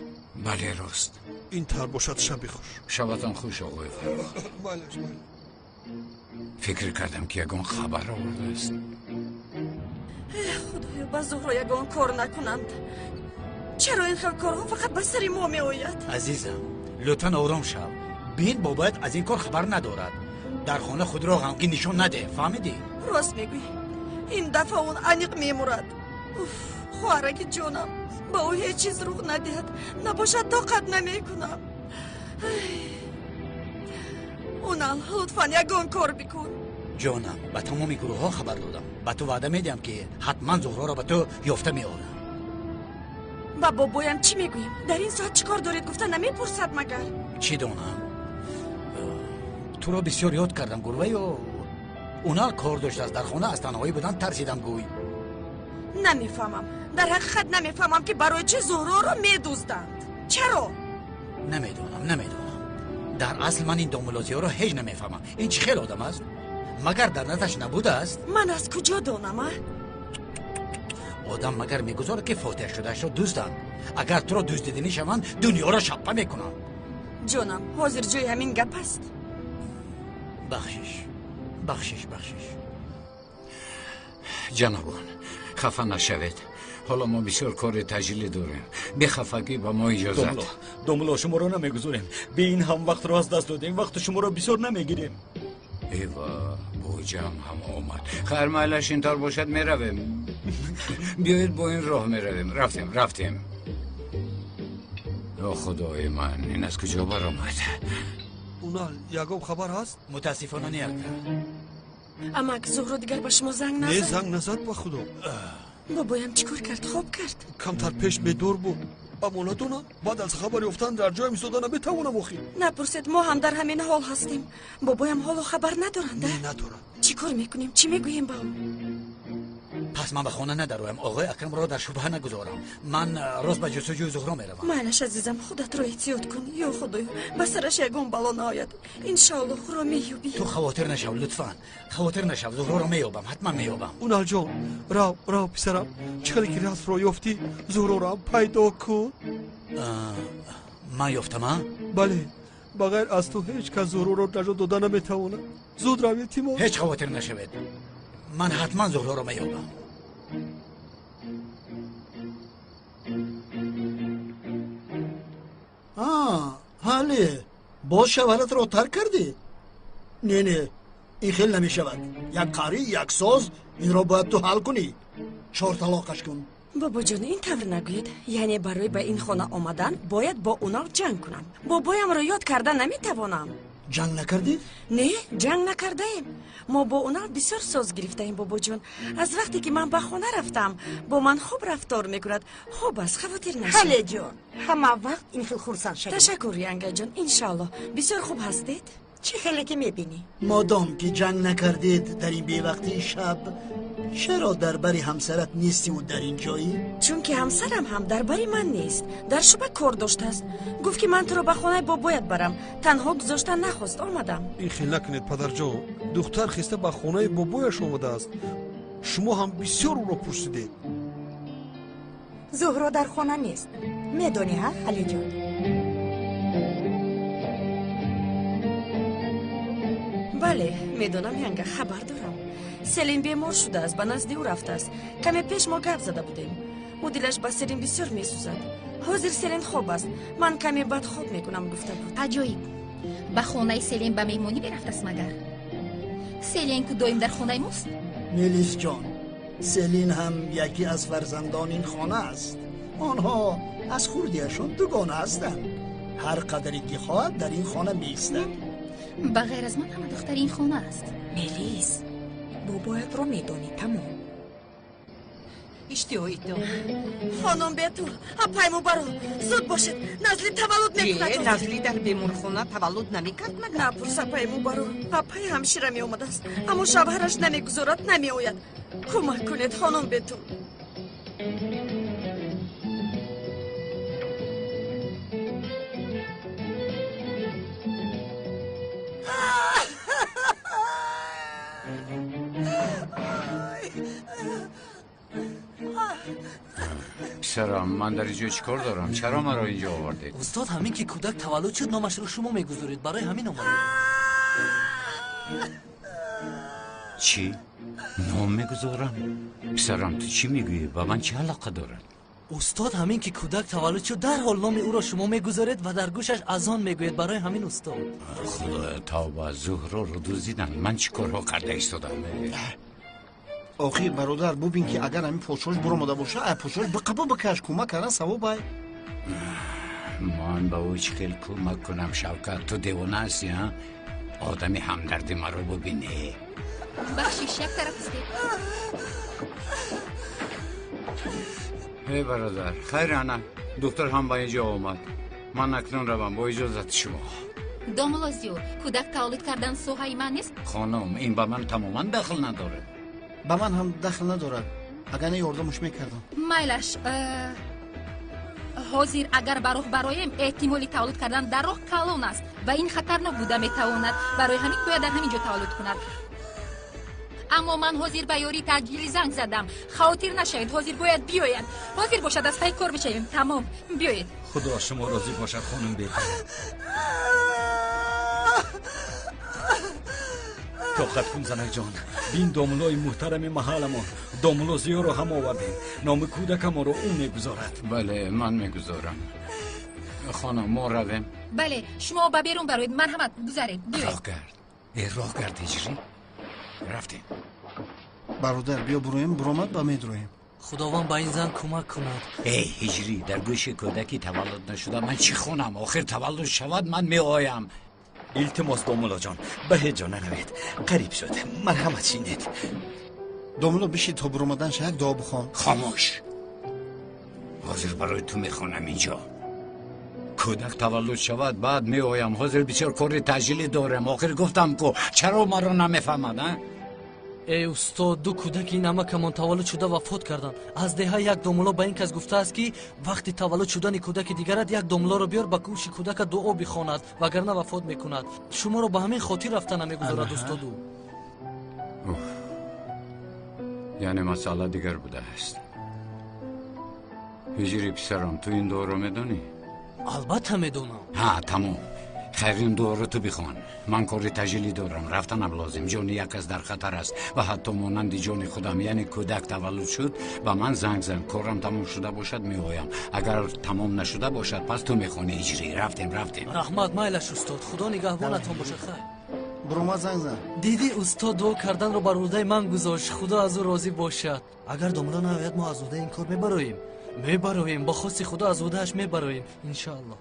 بله راست. این طور باشد شب خوش. شبتان خوش آقای فرخ. فکر کردم که یگان خبر آورده است. خدایا با زهرا یگان کار نکنند. چرا این خیلی کارها فقط به سر ما می آید؟ عزیزم لطفا آرام شو. بین بابایت از این کار خبر ندارد. در خانه خود را غمگین نشون نده. فهمیدی؟ راست میگوی. این دفعه اون انیق میمورد. خواهرک جانم با او هیچ چیز روح ندهد. نباشد طاقت نمیکنم. اونال لطفا یگان کار بکن. جانم به تمام گروه ها خبر دادم. به تو وعده میدم که حتما زهرا را به تو یافته میارم. با بابایم چی میگوییم؟ در این ساعت چیکار دارید؟ گفتن نمیپرسد مگر؟ چی دونم؟ تو رو بسیار یاد کردم گروه و اونا کار داشت است در خانه از تنهایی بودن ترسیدم گوی. نمیفهمم، در حقیقت نمیفهمم که برای چه زهرا رو میدوزدند. چرا؟ نمیدونم. در اصل من این دامولاتی ها رو هیچ نمیفهمم. این چه خیل آدم است؟ مگر در نظرش نبوده است؟ من از کجا دانم؟ آدم مگر میگذاره که فاتح شدهش رو دوستن. اگر تو رو دوست دیدنی شوند دنیا را شپه میکنن. جانم حاضر جای همین گپ است. بخشش جنابان خفه نشوید. حالا ما بسیار کار تجلیلی داریم. بی خفگی با ما اجازت. دوملا شما رو نمیگذاریم. به این هم وقت رو از دست دادیم. وقت شما رو بسیار نمیگیریم. ایوا بوجم هم آمد. خیر مایلش اینطور باشد میرویم. بیایید با این راه میرویم. رفتیم. یا خدای من این از کجا برآمد؟ اونال یعقوب خبر هست؟ متاسفانه نیست. اما زهرا دیگر به شما زنگ نه نزد؟ زنگ نزد با خدا. بابایم چیکار کرد؟ خوب کرد. کمتر پیش بدور بود. اما ندونم بعد از خبر افتادن در جای میستادن بتوانم اخی. نپرسید، ما هم در همین حال هستیم. بابایم حال و خبر ندارنده؟ نه ندارم. چیکار میکنیم؟ چی میگوییم با او؟ پس من به خانه ندارویم. آقای اکرم را در شبهه نگذارم. من راست به جستجوی زهرا میروم. معلش عزیزم خودت را احتیاط کن. یا خدایا به سرش یگان بلا نآید. انشاءالله خورا مییابی. تو خاطر نشو لطفا. خاطر نشو. زهرا را مییابم. حتما مییابم. اونال جان راو پسرم چقدر که راست رو یافتی زهرا را پیدا کن. من یافتم؟ بله بغیر از تو هیچ کس زهرا را نجات دادن نمیتواند. زود روید تیمور. هیچ خاطر نشوید. من حتما زهرا را مییابم. حالی باز شوهرت را ترک کردی؟ نه این خیلی نمی شود. یک کاری یک ساز این را باید تو حل کنی. 4 طلاقش کن. بابا جان این طور نگوید. یعنی برای به این خانه آمدن باید با اونا جنگ کنم. بابایم را یاد کردن نمیتوانم. جنگ نکردی؟ نه جنگ نکرده ایم. ما با اونا بسیار ساز گرفته ایم بابا جان. از وقتی که من به خانه رفتم با من خوب رفتار میکند. خوب است خاطر نشید. خاله جان همه وقت این خیل خورسند شدید. تشکر ینگه جان. انشالله بسیار خوب هستید. چه خیلی که میبینی؟ مادام که جنگ نکردید در این بیوقتی شب چرا در بری همسرت نیستی و در این جایی؟ چون که همسرم هم در بری من نیست. در شبه کار داشته است. گفت که من تو رو به خانه بابایت برم. تنها گذاشتن نخواست آمدم. این خیلی نکنید پدر جان. دختر خسته به خانه بابایش آمده است. شما هم بسیار او را پرسیدید. زهرا در خانه نیست. میدونی ها خاله جان؟ بله میدونم ینگه خبر دارم. سلیم بیمار شده است. به نزد او رفته است. کمی پیش ما گپ زده بودیم. او دلش به سلیم بسیار میسوزد. حاضر سلیم خوب است. من کمی بد خواب میکنم گفته بود. عجایب. به خانه سلیم به میمونی برفته است مگر؟ سلیم که دایم در خانه ماست؟ میلیس جان سلین هم یکی از فرزندان این خانه است. آنها از خوردیشان دوگانه هستند. هر قدری که خواهد در این خانه میستد. بغیر از من همه دختر این خانه است. میلیس بابایت رو میدونی تمام. اشتیایی تو خانم بیتور اپایمو برو زود باشید. نزلی تولد میکند. نزلی در بیمارخانه تولد نمیکرد مگر؟ نپرس اپایمو برو. اپای همشیره می اومده است اما شوهرش نمیگذارد نمی آید. کمک کنید خانم بیتور. پسرم من در اینجا چیکار دارم؟ چرا مرا اینجا آوردید؟ استاد همین که کودک تولد شد نامش رو شما میگذارید. برای همین اومدید. چی؟ نام میگذارم؟ پسرم تو چی میگویی؟ با من چه علاقه دارد؟ استاد همین که کودک تولد شد در حال نام او را شما میگذارید و در گوشش اذان میگوید. برای همین استاد. خدا توبه زهرا رو دزدیدن. من چی کارها کرده ایستادم؟ آخی برادر ببین که اگر همین پوشش برآمده باشه پوشش بقبول بکش کمک کردن ثواب است. من به او چه خیلی کمک کنم شوکت؟ تو دیوانه هستی ها؟ آدمی همدردی مرا ببینه. بخشیش یک طرف است. ای برادر خیر انا دکتر هم با اینجا آمد من اکنون روم با اجازت شما домулозиё кӯдак таваллуд кардан соҳаи ман нест خانم این با من تماما دخل نداره ба ман ҳам дахл надорад агар не ёрдамаш мекардам майлаш ҳозир агар ба роҳ бароем эҳтимоли таваллуд кардан дар роҳ калон аст ва ин хатарнок буда метавонад барои ҳамин бояд дар ҳамин ҷо таваллуд кунад аммо ман ҳозир ба ёрии таъҷилӣ занг задам хавотир нашавед ҳозир бояд биёяд ҳозир бошад аз пай кор мешавем тамом биёед خدا شما راضی باشد خانم بهتر طاقت کن زنک جان بین داملای محترم محلمان داملا زیار رو هم آوردیم نام کودک ما رو اون میگذارد بله من میگذارم خانم ما رویم бале шумо ба берун бароед марҳамат гузаред биёед راه گرد هجری رفتیم бародар биё буроем буромад ба медроем خداوند با این زن کمک کند ای هجری در گوش کودکی تولد نشده من چی خونم آخر تولد شود من می آیم التماس داملا جان به هیچ جا نروید قریب شد مرحمت شینید домило бишид то буромаданша як дуо бихон خاموش حاضر برای تو میخونم اینجا کودک تولد شود بعد می آیم حاضر بسیار کاری تجلیلی دارم آخر گفتم که چرا مرا نمیفهمد ای استاد دو کودک این نمکمان تولد شده وفات کردند از دهها یک دوملا به این کس گفته است که وقتی تولد شدن کودک دیگرت یک دوملا رو بیار با گوش کودک دعا بخواند وگرنه وفات میکند شما رو به همین خاطر رفتن نمیگذارد استادو یعنی مسئله دیگر بوده است هجری پسرم تو این دعا رو میدونی؟ البته میدونم ها تمام خیر این دعا رو تو بخوان من کاری تجلی دارم رفتنم لازم جان یک از در خطر است و حتی مانند جان خودم یعنی کودک تولد شد و من زنگ زن کارم تمام شده باشد میآیم اگر تمام نشده باشد پس تو میخونی هجری رفتیم رحمت مایلش استاد خدا نگهبانتون باشه خیر буромад занг зан دیدی استاد دعا کردن رو بر عهده من گذاشت خدا از او راضی باشد اگر دوملا نیاید ما از عهده این کار میبراییم با خواست خدا از عهدهش میبراییم ان شاء الله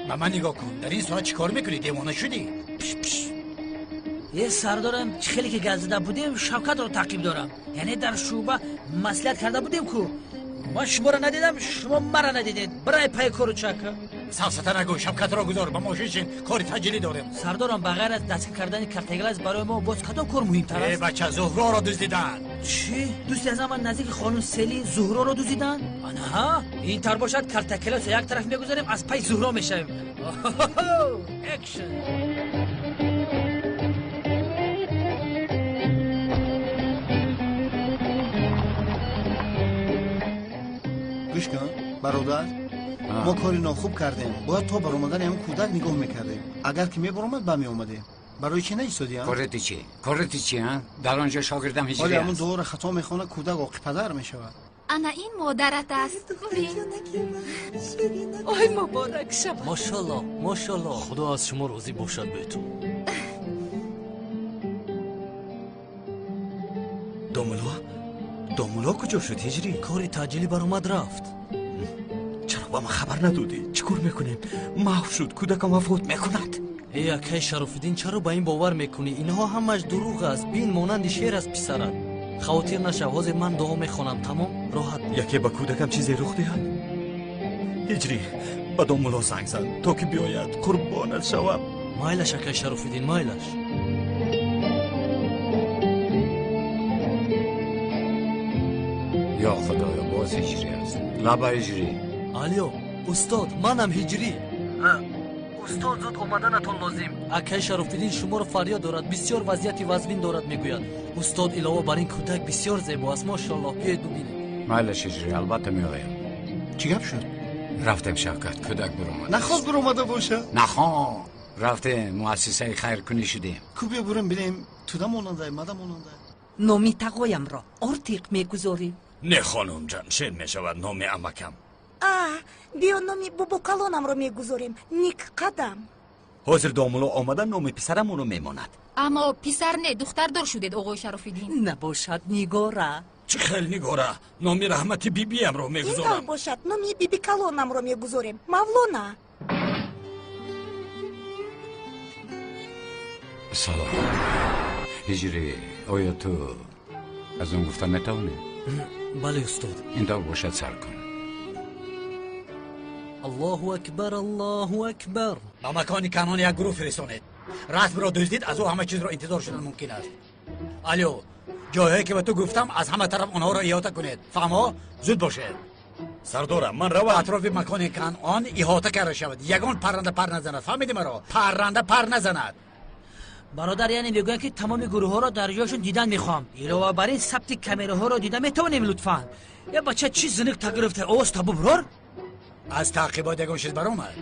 به من نگاه کن در این ساعت چی کار میکنی دیوانه شدی یه سردارم خیلی که گل زده بودیم شوکت رو تعقیب دارم یعنی در شعبه مصلحت کرده بودیم کو من شما رو ندیدم شما مرا ندیدید برای پای کارو چک سلسته نگو شوکت را گذار به ماشین کار تجلی داریم سردارم بغیر از دست کردن کارتگلاس برای ما باز کدام کار مهمتر است بچه زهرا را دزدیدن چی دوستی از من نزدیک خانم سلی زهرا رو دزدیدن آنها این طور باشد کارتگلاس یک طرف میگذاریم از پای زهرا میشیم اکشن گوش کن برادر ما کاری ناخوب کردیم باید تا برآمدن همون کودک نگاه میکردیم اگر که میبرامد با میآمدیم برای چی نیستادیم کارتی چی ها در آنجا شاگردم هجری ولی همون دور خطا میخونه کودک عاقل پدر میشود انا این مادرت است آی مبارک شب ماشاءالله خدا از شما راضی باشد بهتون داملا کجا شد هجری؟ کاری تجلی برآمد رفت چرا با ما خبر ندادی؟ چیکار میکنیم؟ محو شد کودکم وفات میکند ای اکای شرفالدین چرا با این باور میکنی؟ اینها همش دروغ است بین مانند شیر از پسرت خاطر نشو حاضر من دعا میخوانم تمام راحت یکی با کودکم چیزی رخ دهد هجری با داملا زنگ زن تا که بیاید قربانت شوم مایلش اکای شرفالدین مایلش یا خدایا باز هجری است لبا هجری الو استاد منم هجری استاد زود اومدنتون لازم اکای شرفالدین شما رو فریاد دارد بسیار وضعیت وزبین دارد میگوید استاد علاوه بر این کودک بسیار زیبا است ماشاءالله بیاید ببینید مایلش هجری البته میآیم چی گپ شد رفتم شوکت کودک برآمد نخواست برآمده باشه نخواه رفتیم مؤسسه خیرکنی شدیم کو بیا بریم ببینیم تودا ماننده مادا ماننده نامی تقایم را ارتیق میگذاری نه خانم جان شیر میشود نام امکم بیا نامی بابا کلانم رو میگذاریم نیک قدم حاضر داملا آمدن نام پسرمونو میماند اما پسر نه دختر دار شدید آقای شرفالدین نباشد نگاره چه خیلی نگاره نامی رحمت بیبی هم رو این طور میگذارم. бошад номи биби калонамро мегузорем мавлона. سلام هجری آیا تو از اون گفتم میتونی؟ بله استاد. این طور باشد سر کن. الله اکبر الله اکبر. با مکان کانون یک گروه فرستانید. رسم را دزدید از او همه چیز را انتظار شدن ممکن است. الو جاهایی که به تو گفتم از همه طرف آنها را احاطه کنید. فهمو؟ زود باشید. سردارم من رو اطراف مکان کانون احاطه کرده شود. یگان پرنده پر نزند. فهمیدی مرا؟ پرنده پر نزند. برادر یعنی میگوین که تمام گروه ها را در جاشون دیدن میخوام. علاوه بر این ثبت کامera ها را دیدن میتونیم لطفا. یا بچه چی زنک تا گرفته اوست تا ببرار؟ از تعقیبات یگان چیز برآمد.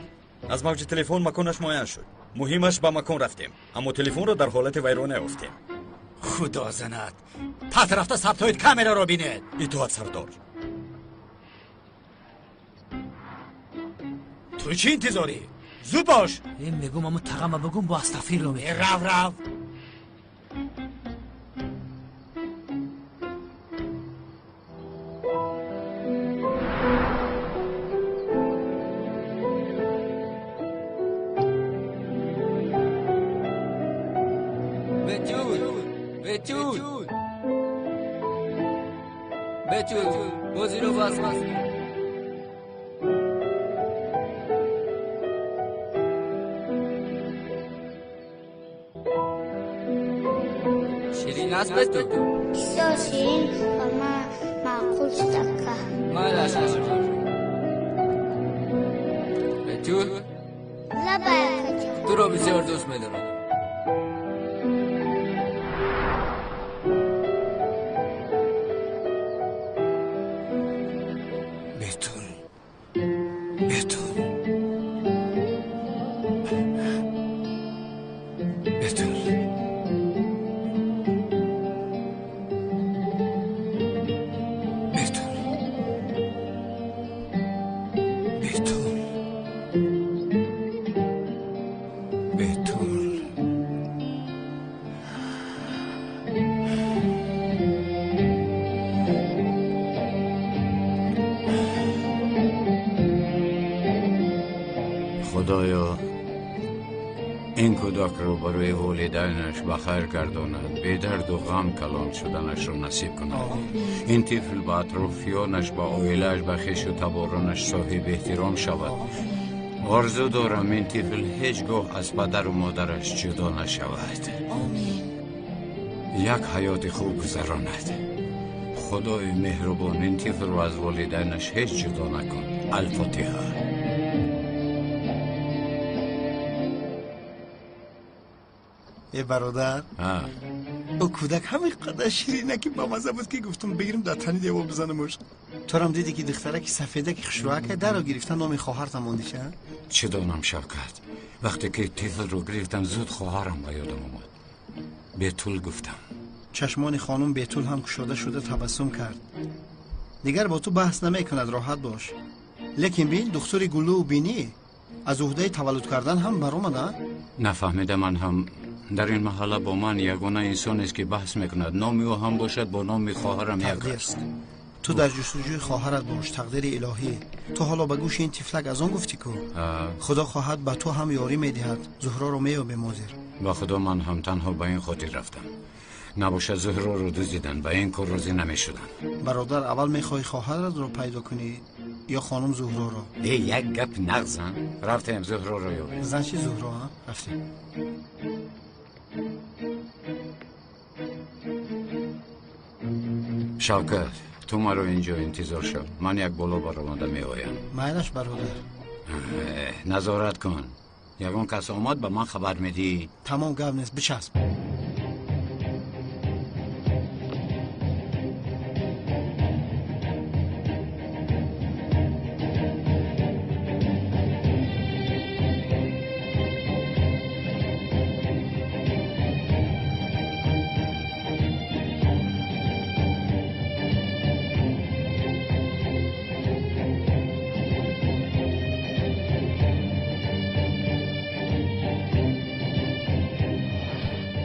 از موج تلفن مکانش معاین شد. مهمش به مکان رفتیم اما تلفن را در حالت ویرانه افتیم. خدا زند. پس رفته ثبت های کامera را بینید. اطاعت سردار. تو چی انتظاری؟ زود باش. این میگم اما تقام بگم با استغفر رو میگم. رو بتول بازی رو باز شیرین است بتول بسیار شیرین و معقول شدکه مالاش بتول لبایک تو رو بسیار دوست میدارم. خدایا این کودک رو برای والدینش بخیر گرداند، به درد و غم کلان شدنش رو نصیب کند. این طفل با اطرافیانش با عائله‌اش با خویش و تبارانش صاحب احترام شود. آرزو دارم این طفل هیچگاه از پدر و مادرش جدا نشود. یک حیات خوب گذراند. خدای مهربان این طفل رو از والدینش هیچ جدا نکن. الفاتحه. ای برادر او کودک همین قدر شیرینه که با مزه بود که گفتم بگیرم در تنی دیوار بزنمش. تو هم دیدی که دختره که سفیده که خشروعه که در رو گرفتن نام خواهرتم موندیشه؟ چه دانم شوکت، وقتی که طفل رو گرفتم زود خواهرم به یادم اومد. بیتول گفتم. چشمان خانم بیتول هم کشاده شده تبسم کرد. دیگر با تو بحث نمی کند، راحت باش. لیکن بین دکتر گلو و بینی از عهده تولد کردن هم برآمده؟ نفهمیده. من هم در این محله با من یگانه انسان است که بحث میکند. نامی او هم باشد با نام خواهرم یک است. تو در جستجوی خواهرت باش، تقدیر الهی. تو حالا به گوش این طفلک از آن گفتی کو خدا خواهد به تو هم یاری میدهد. زهرا رو میو به مادر. با خدا من هم تنها به این خاطر رفتم. نباشد زهرا رو دزدیدن، به این کار راضی نمیشدن. برادر اول میخوای خواهرت رو پیدا کنی یا خانم زهرا رو؟ یک گپ نغزن. رفتیم زهرا رو یابیم. زن چی زهرا ها؟ رفتیم. شوکت تو مرا اینجا انتظار شو. من یک بالا برآمده می آیم. مایلش برادر. نظارت کن. یگان کس آمد به من خبر میدی؟ تمام گپ نیست، بچسب.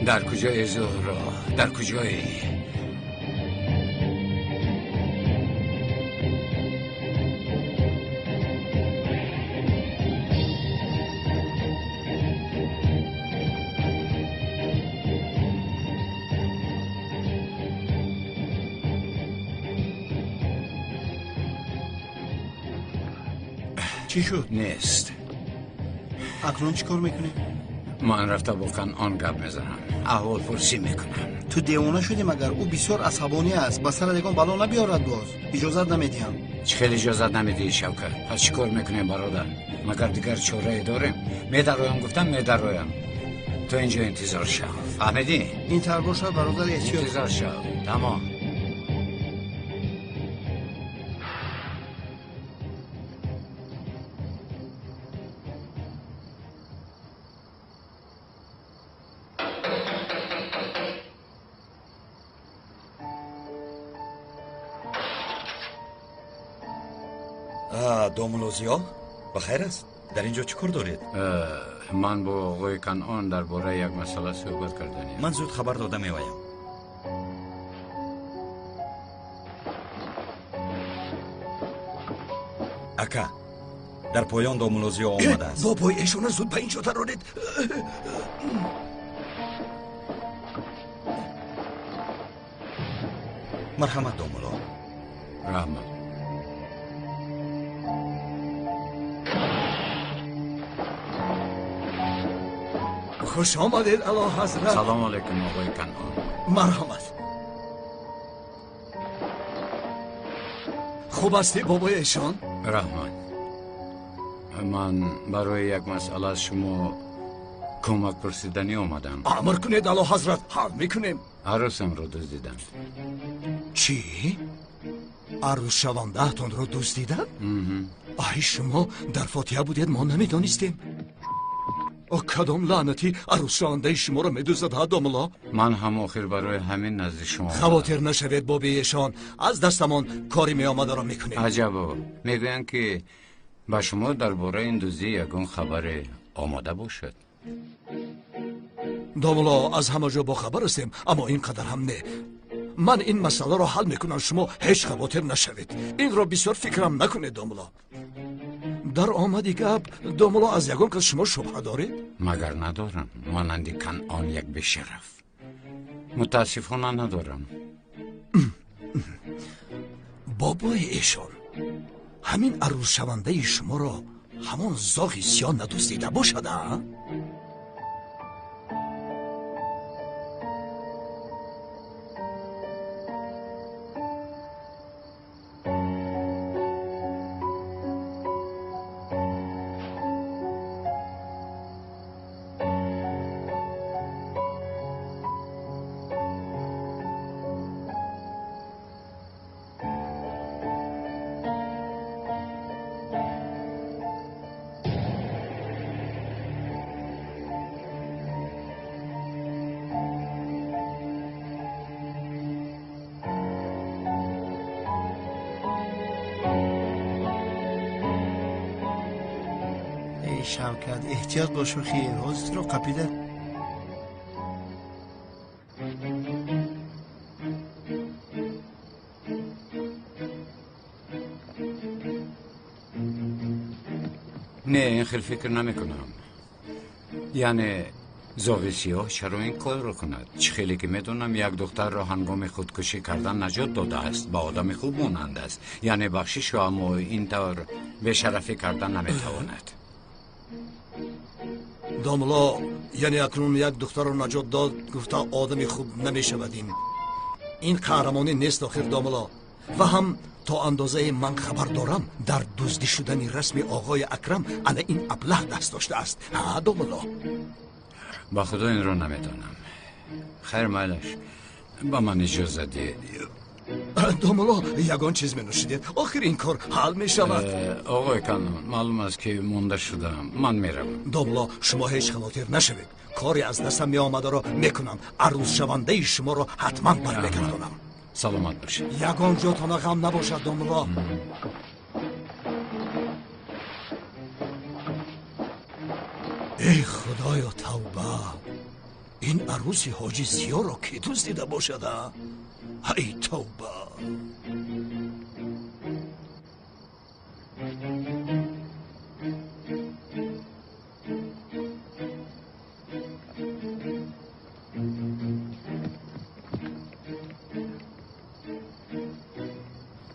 در کجای زهرا؟ در کجایی؟ چی شد؟ نیست. اکنون چی کار میکنی؟ من رفته با کنعان گپ میزنم، احوال پرسی میکنم. تو دیوانه شدی مگر؟ او بسیار عصبانی است، به سر دیگان بلا نبیارد باز. اجازت نمیدیم. خیلی اجازت نمیدی شوکت؟ پس چی کار میکنیم برادر؟ مگر دیگر چاره داریم؟ میدرویم گفتم میدرویم. تو اینجا انتظار شو، فهمیدی؟ این طور باشه برادر احتیاط. انتظار شو، تمام. دومولوزیا بخیر است؟ در اینجا چی کار دارید؟ من با آقای کنعان درباره یک مسئله صحبت کردنیم. من زود خبر داده میایم. اکا در پایان دومولوزیا آمده است. بابای ایشون زود به اینجا درارید. مرحمت دومولو. رحمت. خوش آمدید اعلی حضرت. سلام علیکم آقای کنعان. مرحمت. خوب هستی بابای ایشان؟ رحمت. من برای یک مسئله از شما کمک پرسیدنی آمدم. امر کنید اعلی حضرت، حل میکنیم. عروسم رو دزدیدن. چی؟ عروس شونده تون رو دزدیدن؟ آی شما در فاتحه بودید ما نمیدانستیم. کدام لعنتی عروس شونده شما رو میدزدد ها دوملا؟ من هم آخر برای همین نزد شما خواطر نشوید بابیشان، از دستمان کاری می آمده را میکنیم. عجبا، میگوین که با شما درباره این دزدی یگان خبر آماده باشد. دوملا از همه جا با خبر هستیم، اما اینقدر هم نه. من این مسئله را حل میکنم، شما هیچ خواطر نشوید. این را بسیار فکرم نکنید دوملا. در آمدی گپ دوملا از یگان کس شما شبه دارید؟ مگر ندارم، مانندی کنعان یک بشرف. متاسفانه ندارم. بابای ایشان همین عروس شونده شما را همان زاغ سیاه ندزدیده باشد ها؟ شوکت احتیاط باش و خیر، حوزت رو قپیده. نه این خیلی فکر نمی کنم. یعنی زاغ سیاه چرا این کار رو کند؟ چه خیلی که میدونم یک دختر را هنگام خودکشی کردن نجات داده است، با آدم خوب مانند است. یعنی بخشش را اما این طور به شرفی کردن نمیتواند. دوملا یعنی اکنون یک دختر رو نجات داد گفته آدمی خوب نمیشودیم. این قهرمانی نیست آخر دوملا. و هم تا اندازه من خبر دارم در دزدی شدن رسم آقای اکرم انا این ابله دست داشته است. ها دوملا؟ با خدا این رو نمیدانم. خیر مالش، با من اجازه دید. دوملا یگان چیز می نوشیدید، آخر این کار حل می شود. آقای کنعان معلوم است که مونده شدم، من میروم. دوملا شما هیچ خواطر نشوید، کاری از دستم می آمده را میکنم. عروس شونده شما را حتما برمیگردانم. سلامت باشید. یگان جاتان غم نباشد دوملا. ای خدایا توبه، این عروسی حاجی زیا را کی دزدیده باشد؟ ای توبه.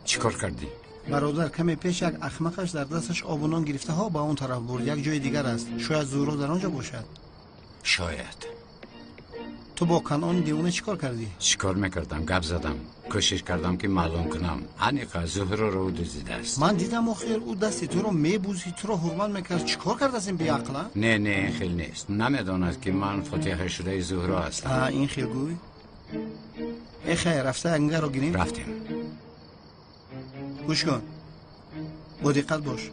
چی کار کردی؟ برادر کمی پیش یک احمقش در دستش آب و نان گرفته ها با اون طرف برد. یک جای دیگر است. شاید زهرا در آنجا باشد. شاید. تو با کنعان دیوانه چیکار کردی؟ چیکار میکردم؟ گپ زدم. کوشش کردم که معلوم کنم انیقا زهرا رو دزدیده است. من دیدم آخر او دستی تو رو میبوزی، تو رو حرمت میکرد. چیکار کرد از این بیعقله؟ نه این خیل نیست. نمیداند که من فتح شده زهرا هستم. این خیل گوی؟ ای خیر رفته انگه رو گیریم؟ رفتیم. گوش کن، با دقت باش.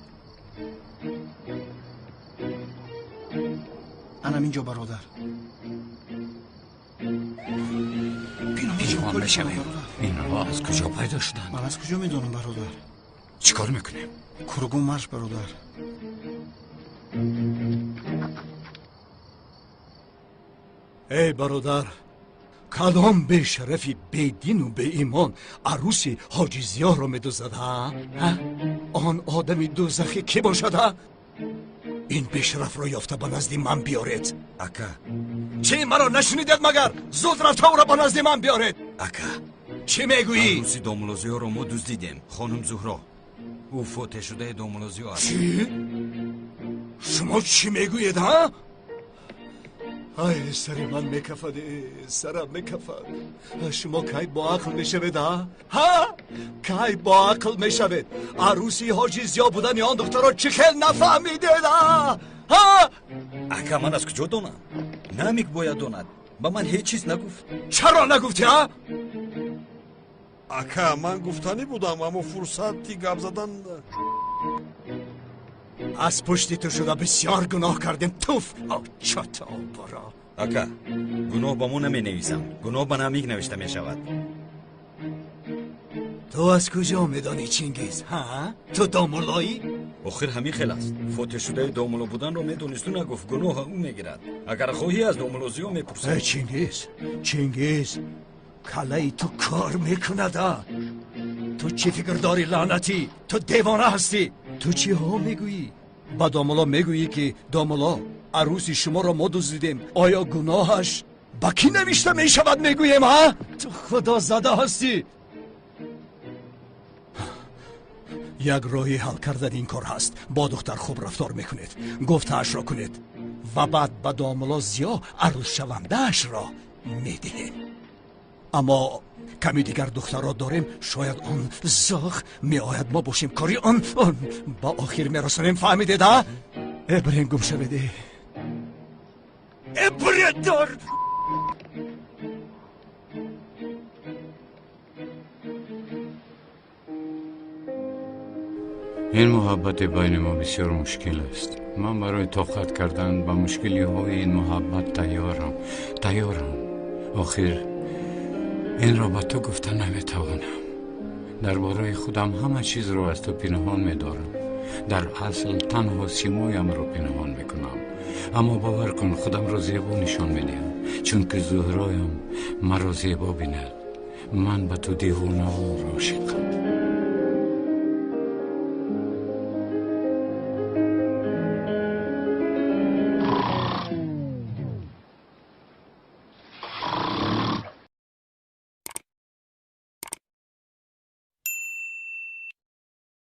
انم اینجا برادر. پیمان بشویم. اینها از کجا پیدا شدن؟ من از کجا میدونم برادر؟ چیکار میکنیم؟ کرگون مرش برادر. ای برادر، کدام به شرفی به دین و به ایمان عروسی حاجی زیا رو میدوزد ها؟ آن آدمی دوزخی کی باشد ها؟ این به شرف رو یافته به نزد من بیارید. اکا چی مرا نشنیدید مگر؟ زود رفته او را به نزد من بیارید. اکا چی میگویی؟ عروسی دامولوزیا رو ما دزدیدیم. خانم زهرا او فوت شده دامولوزیا است. چی؟ شما چی میگویید ها؟ ای سر من میکفد، سرم میکفد. شما کی با عقل میشوید ها؟ کی با عقل میشوید؟ عروسی حاجی زیا بودن آن دختر را چه خیل نفهمیدید ها؟ اکا من از کجا دانم؟ نمیک باید داند. با من هیچ چیز نگفت. چرا نگفتی ها؟ اکا من گفتنی بودم اما فرصتی گپ زدن. از پشتی تو شده بسیار گناه کردیم. توف چطا برا. اکا گناه با ما نمی نویسم. گناه با نمیک نوشته می شود. تو از کجا میدانی چینگیز ها؟ تو دامولایی؟ آخر همین خیل است. فوت شده دامولو بودن رو میدونست و نگفت. گناه او میگیرد. اگر خواهی از دامولوزیو میپرسد. چینگیز کلای تو کار میکند ها؟ تو چی فکر داری لعنتی؟ تو دیوانه هستی؟ تو چی ها میگویی؟ با دامولا میگویی که دامولا عروسی شما را ما دزدیدیم. آیا گناهش با کی نوشته میشود میگوییم ها؟ تو خدا زده هستی. یک راهی حل کردن این کار هست. با دختر خوب رفتار میکنید، گفتهاش را کنید و بعد به دامولا زیا عروس شوندهش را میدهید. اما کمی دیگر دختر را داریم. شاید آن زاغ می آید ما باشیم کاری آن با آخر می رسانیم. فهمیدید ها؟ ابراهیم گم شویده. ابراهیم دار. این محبت بین ما بسیار مشکل است. من برای طاقت کردن با مشکلی های این محبت تیارم. آخر این را با تو گفتن نمیتوانم. درباره خودم همه چیز را از تو پنهان میدارم. در اصل تنها سیمایم را پنهان میکنم. اما باور کن خودم را زیبا نشان میدهم، چون که زهرایم مرا زیبا بیند. من به تو دیوانه و عاشقم.